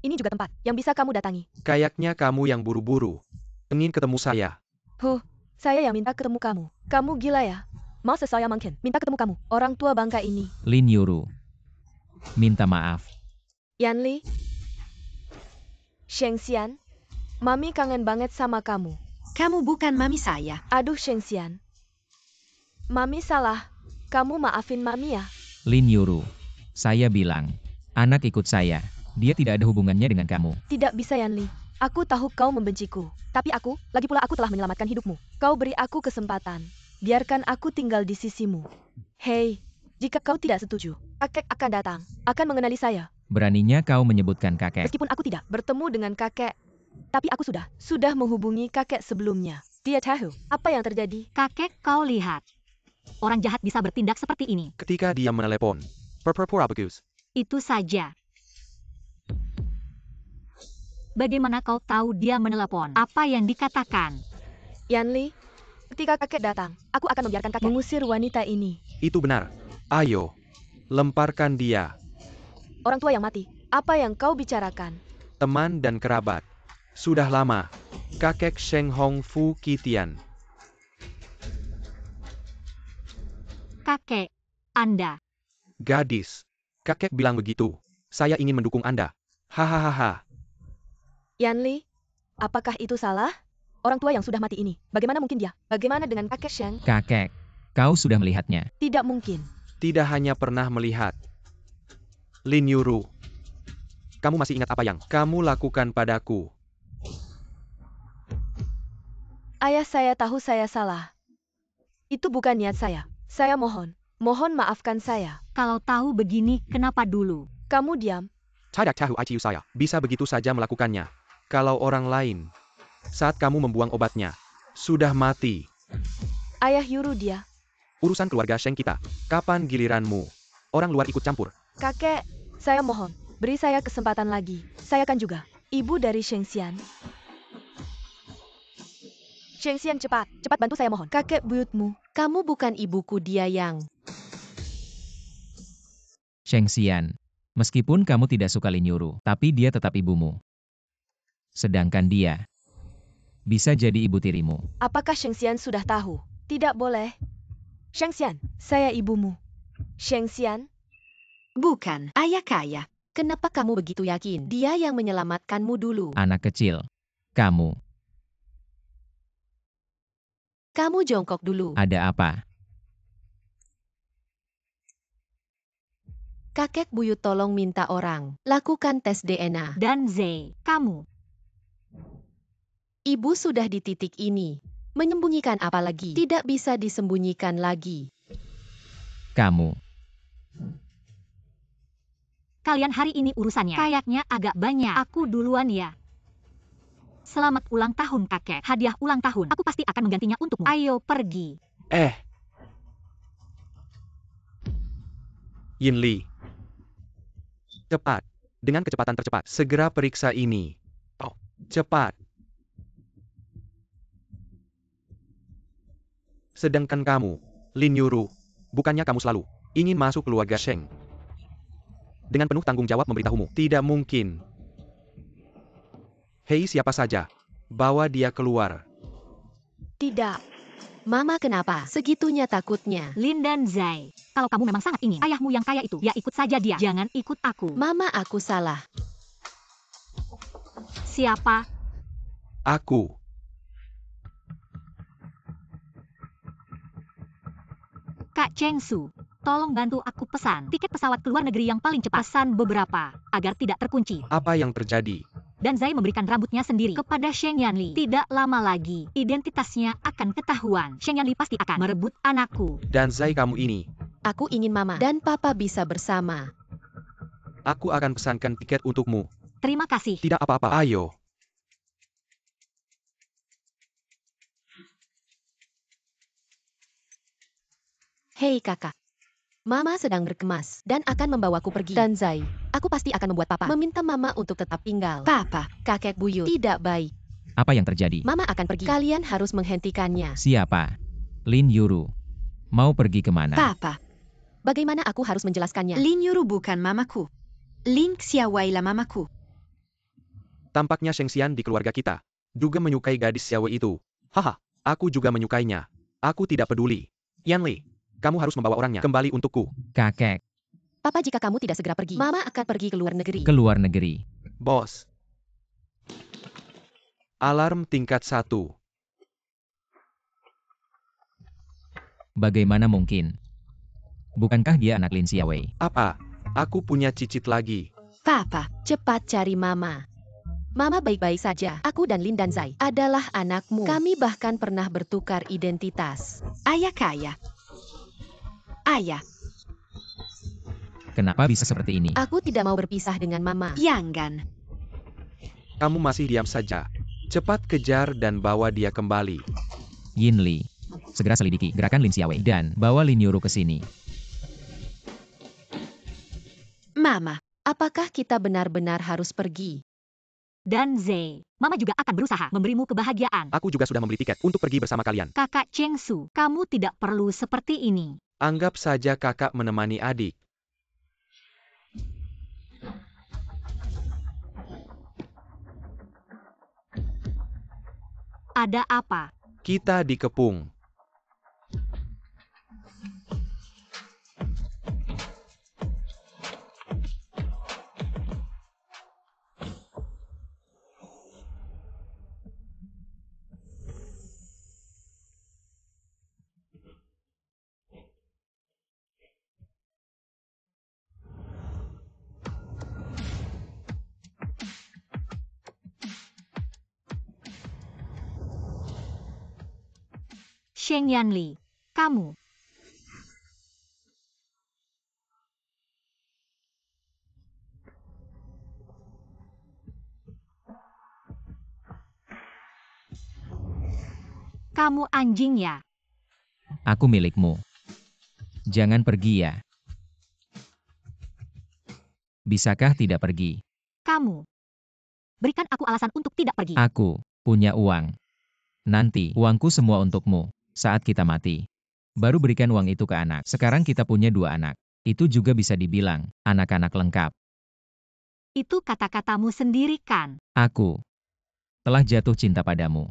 Ini juga tempat yang bisa kamu datangi. Kayaknya kamu yang buru-buru. Ingin ketemu saya. Saya yang minta ketemu kamu. Kamu gila ya? Mau sesuai mungkin minta ketemu kamu. Orang tua bangka ini. Lin Yuru, Minta maaf. Yanli, Shengxian, Mami kangen banget sama kamu. Kamu bukan mami saya. Aduh Shengxian. Mami salah. Kamu maafin Mami ya. Lin Yuru. Saya bilang. Anak ikut saya. Dia tidak ada hubungannya dengan kamu. Tidak bisa Yanli. Aku tahu kau membenciku. Tapi lagi pula aku telah menyelamatkan hidupmu. Kau beri aku kesempatan. Biarkan aku tinggal di sisimu. Hei, jika kau tidak setuju, kakek akan datang. Akan mengenali saya. Beraninya kau menyebutkan kakek. Meskipun aku tidak bertemu dengan kakek. Tapi aku sudah menghubungi kakek sebelumnya. Dia tahu apa yang terjadi. Kakek, kau lihat. Orang jahat bisa bertindak seperti ini. Ketika dia menelepon. Pura bagus. Itu saja. Bagaimana kau tahu dia menelepon? Apa yang dikatakan? Yanli, ketika kakek datang, aku akan membiarkan kakek mengusir wanita ini. Itu benar. Ayo. Lemparkan dia. Orang tua yang mati. Apa yang kau bicarakan? Teman dan kerabat. Sudah lama. Kakek Sheng Hong Fu Kitian. Kakek, Anda. Gadis. Kakek bilang begitu. Saya ingin mendukung Anda. Hahaha. Yanli, apakah itu salah? Orang tua yang sudah mati ini, bagaimana mungkin dia? Bagaimana dengan kakek Sheng? Kakek. Kau sudah melihatnya. Tidak mungkin. Tidak hanya pernah melihat. Lin Yuru. Kamu masih ingat apa yang kamu lakukan padaku? Ayah, saya tahu saya salah. Itu bukan niat saya. Saya mohon maafkan saya. Kalau tahu begini, kenapa dulu? Kamu diam. Tidak tahu ICU saya. Bisa begitu saja melakukannya. Kalau orang lain. Saat kamu membuang obatnya. Sudah mati. Ayah Yuru dia. Urusan keluarga Sheng kita. Kapan giliranmu? Orang luar ikut campur. Kakek, saya mohon. Beri saya kesempatan lagi. Saya kan juga ibu dari Shengxian. Shengxian, cepat bantu saya mohon. Kakek buyutmu. Kamu bukan ibuku, dia yang... Shengxian. Meskipun kamu tidak suka Lin Yuru, tapi dia tetap ibumu. Sedangkan dia bisa jadi ibu tirimu. Apakah Shengxian sudah tahu? Tidak boleh. Shengxian, saya ibumu. Shengxian, Bukan, ayah kaya. Kenapa kamu begitu yakin? Dia yang menyelamatkanmu dulu. Anak kecil. Kamu. Kamu jongkok dulu. Ada apa? Kakek buyut tolong minta orang. Lakukan tes DNA. Dan Zai, kamu. Ibu sudah di titik ini. Menyembunyikan apa lagi? Tidak bisa disembunyikan lagi. Kamu. Kalian hari ini urusannya kayaknya agak banyak. Aku duluan ya. Selamat ulang tahun kakek. Hadiah ulang tahun. Aku pasti akan menggantinya untukmu. Ayo pergi. Yin Li. Cepat. Dengan kecepatan tercepat. Segera periksa ini. Oh, cepat. Sedangkan kamu, Lin Yuru, bukannya kamu selalu ingin masuk keluarga Sheng. Dengan penuh tanggung jawab memberitahumu, tidak mungkin. Hei, siapa saja, bawa dia keluar. tidak. Mama kenapa? Segitunya takutnya. Lin dan Zai, kalau kamu memang sangat ingin ayahmu yang kaya itu, ya ikut saja dia. Jangan ikut aku. Mama, aku salah. Siapa? Aku. Kak Cheng Su. Tolong bantu aku pesan tiket pesawat ke luar negeri yang paling cepat. Pesan beberapa, agar tidak terkunci. Apa yang terjadi? Dan Zai memberikan rambutnya sendiri kepada Sheng Yanli. Tidak lama lagi, identitasnya akan ketahuan. Sheng Yanli pasti akan merebut anakku. Dan Zai kamu ini, Aku ingin Mama dan Papa bisa bersama. aku akan pesankan tiket untukmu. Terima kasih. Tidak apa-apa, ayo. Hei kakak. Mama sedang berkemas dan akan membawaku pergi. Dan Zai, aku pasti akan membuat Papa meminta Mama untuk tetap tinggal. Papa, Kakek buyut tidak baik. Apa yang terjadi? Mama akan pergi. Kalian harus menghentikannya. Siapa? Lin Yuru. Mau pergi kemana? Papa. Bagaimana aku harus menjelaskannya? Lin Yuru bukan mamaku. Lin Xiaowei lah mamaku. Tampaknya Shengxian di keluarga kita juga menyukai gadis Xiaowei itu. Haha, aku juga menyukainya. Aku tidak peduli. Yan Li, kamu harus membawa orangnya kembali untukku. Kakek. Papa, jika kamu tidak segera pergi, Mama akan pergi ke luar negeri. Ke luar negeri. Bos. Alarm tingkat 1. Bagaimana mungkin? Bukankah dia anak Lin Xiaowei? Apa? Aku punya cicit lagi. Papa, cepat cari Mama. Mama baik-baik saja. Aku dan Lin Danzai adalah anakmu. Kami bahkan pernah bertukar identitas. Ayah kaya. Ayah, Kenapa bisa seperti ini? Aku tidak mau berpisah dengan Mama. jangan. Kamu masih diam saja. Cepat kejar dan bawa dia kembali. Yin Li, segera selidiki gerakan Lin Xiaowei dan bawa Lin Yuru ke sini. Mama, Apakah kita benar-benar harus pergi? Dan Zai, Mama juga akan berusaha memberimu kebahagiaan. Aku juga sudah membeli tiket untuk pergi bersama kalian. Kakak Cheng Su, kamu tidak perlu seperti ini. Anggap saja kakak menemani adik. Ada apa? Kita dikepung. Sheng Yanli, kamu. Kamu anjing ya? Aku milikmu. Jangan pergi ya. Bisakah tidak pergi? Kamu. Berikan aku alasan untuk tidak pergi. Aku punya uang. Nanti uangku semua untukmu saat kita mati. Baru berikan uang itu ke anak. Sekarang kita punya 2 anak. Itu juga bisa dibilang anak-anak lengkap. Itu kata-katamu sendiri kan? Aku telah jatuh cinta padamu.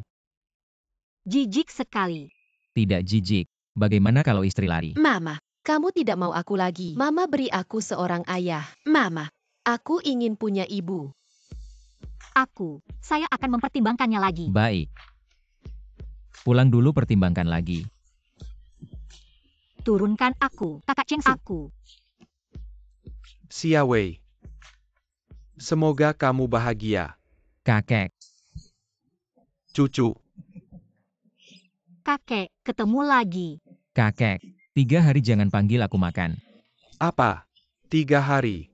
Jijik sekali. Tidak jijik. Bagaimana kalau istri lari? Mama, Kamu tidak mau aku lagi. Mama beri aku seorang ayah. Mama, Aku ingin punya ibu. Saya akan mempertimbangkannya lagi. Baik. Pulang dulu, pertimbangkan lagi. Turunkan aku, Kakak Cheng Su. Xiaowei. Semoga kamu bahagia. Kakek, Cucu. Kakek, ketemu lagi. kakek. 3 hari jangan panggil aku makan. Apa? 3 hari.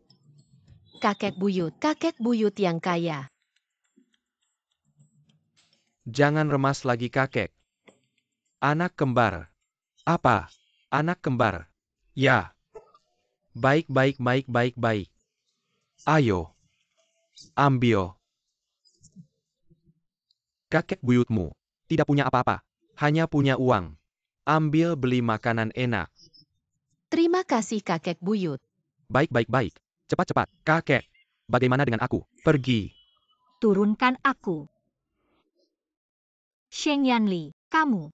Kakek buyut yang kaya. Jangan remas lagi kakek. Anak kembar. Apa? Anak kembar. Ya. Baik. Ayo. Ambil. Kakek buyutmu tidak punya apa-apa. Hanya punya uang. Ambil beli makanan enak. Terima kasih kakek buyut. Baik. Cepat. Kakek. Bagaimana dengan aku? Pergi. Turunkan aku. Sheng Yanli, kamu.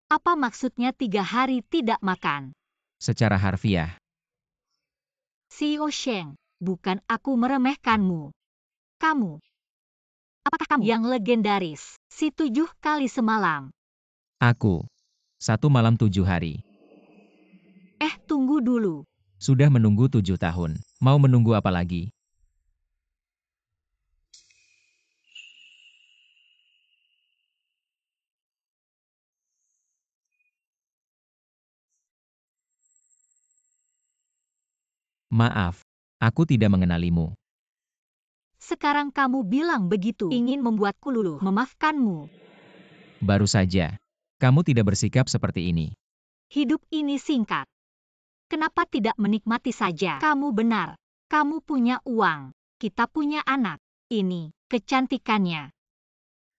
Apa maksudnya 3 hari tidak makan? Secara harfiah, Xiao Sheng, bukan aku meremehkanmu. Kamu. Apakah kamu yang legendaris, si 7 kali semalam? aku. 1 malam 7 hari. Tunggu dulu. Sudah menunggu 7 tahun. Mau menunggu apa lagi? Maaf, aku tidak mengenalimu. Sekarang kamu bilang begitu, ingin membuatku luluh memaafkanmu. Baru saja. Kamu tidak bersikap seperti ini. Hidup ini singkat. Kenapa tidak menikmati saja? Kamu benar. Kamu punya uang. Kita punya anak. Ini, kecantikannya.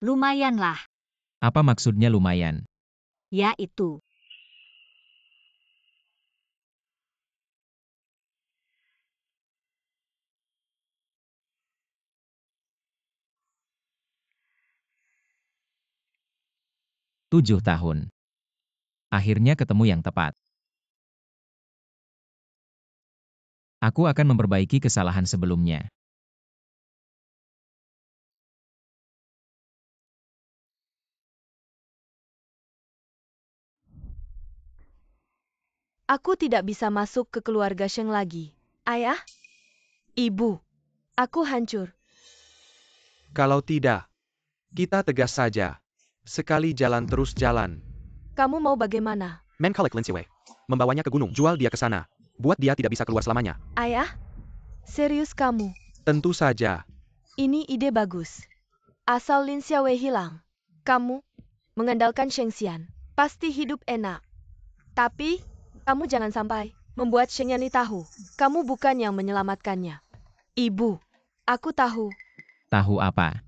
Lumayanlah. Apa maksudnya lumayan? Ya itu. Tujuh tahun. Akhirnya ketemu yang tepat. Aku akan memperbaiki kesalahan sebelumnya. Aku tidak bisa masuk ke keluarga Sheng lagi. Ayah? Ibu? Aku hancur. Kalau tidak, kita tegas saja. Sekali jalan terus jalan. Kamu mau bagaimana? Menkolek Lin Xiwei. Membawanya ke gunung, jual dia ke sana. Buat dia tidak bisa keluar selamanya. Ayah? Serius kamu? Tentu saja. Ini ide bagus. Asal Lin Xiaowei hilang, kamu mengandalkan Sheng Xian pasti hidup enak. Tapi, kamu jangan sampai membuat Sheng Yani tahu kamu bukan yang menyelamatkannya. Ibu, aku tahu. Tahu apa?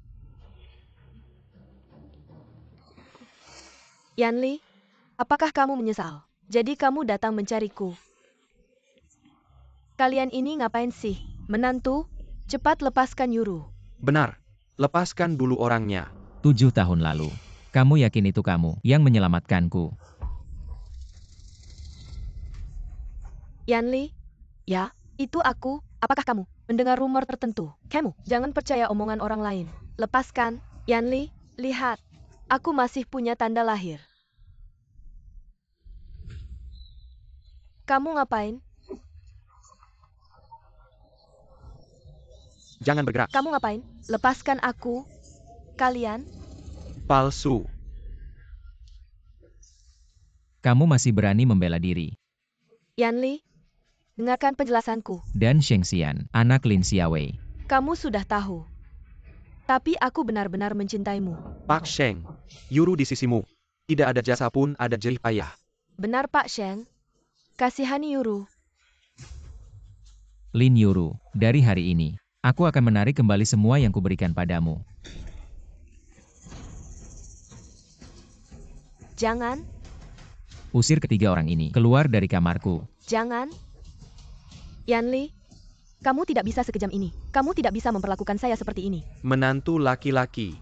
Yanli, apakah kamu menyesal? Jadi kamu datang mencariku. Kalian ini ngapain sih? Menantu, cepat lepaskan Yuru. Benar. Lepaskan dulu orangnya. 7 tahun lalu. Kamu yakin itu kamu yang menyelamatkanku? Yanli, ya, itu aku. Apakah kamu mendengar rumor tertentu? Kamu, jangan percaya omongan orang lain. Lepaskan. Yanli, lihat. Aku masih punya tanda lahir. Kamu ngapain? Jangan bergerak. Kamu ngapain? Lepaskan aku. Kalian? Palsu. Kamu masih berani membela diri. Yanli, dengarkan penjelasanku. Dan Sheng Xian, anak Lin Xiaowei. Kamu sudah tahu. Tapi aku benar-benar mencintaimu. Pak Sheng. Yuru di sisimu. Tidak ada jasa pun ada jerih payah. Benar Pak Sheng. Kasihani Yuru. Lin Yuru, dari hari ini, aku akan menarik kembali semua yang kuberikan padamu. Jangan, Usir ketiga orang ini keluar dari kamarku. jangan. Yanli, kamu tidak bisa sekejam ini. Kamu tidak bisa memperlakukan saya seperti ini. Menantu laki-laki.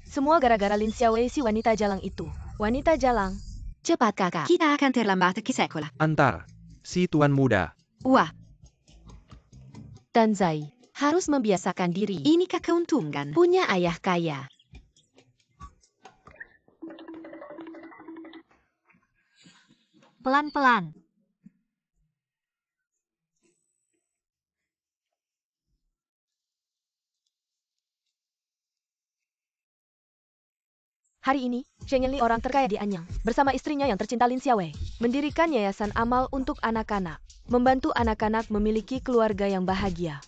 Semua gara-gara Lin Xiaowei si wanita jalang itu. Wanita jalang. Cepat kakak. Kita akan terlambat ke sekolah. Antar. Si tuan muda. Wah, Danzai harus membiasakan diri. inikah keuntungan? Punya ayah kaya. Pelan-pelan. Hari ini, Sheng Yanli orang terkaya di Anyang, bersama istrinya yang tercinta Lin Xiaowei, mendirikan yayasan amal untuk anak-anak, membantu anak-anak memiliki keluarga yang bahagia.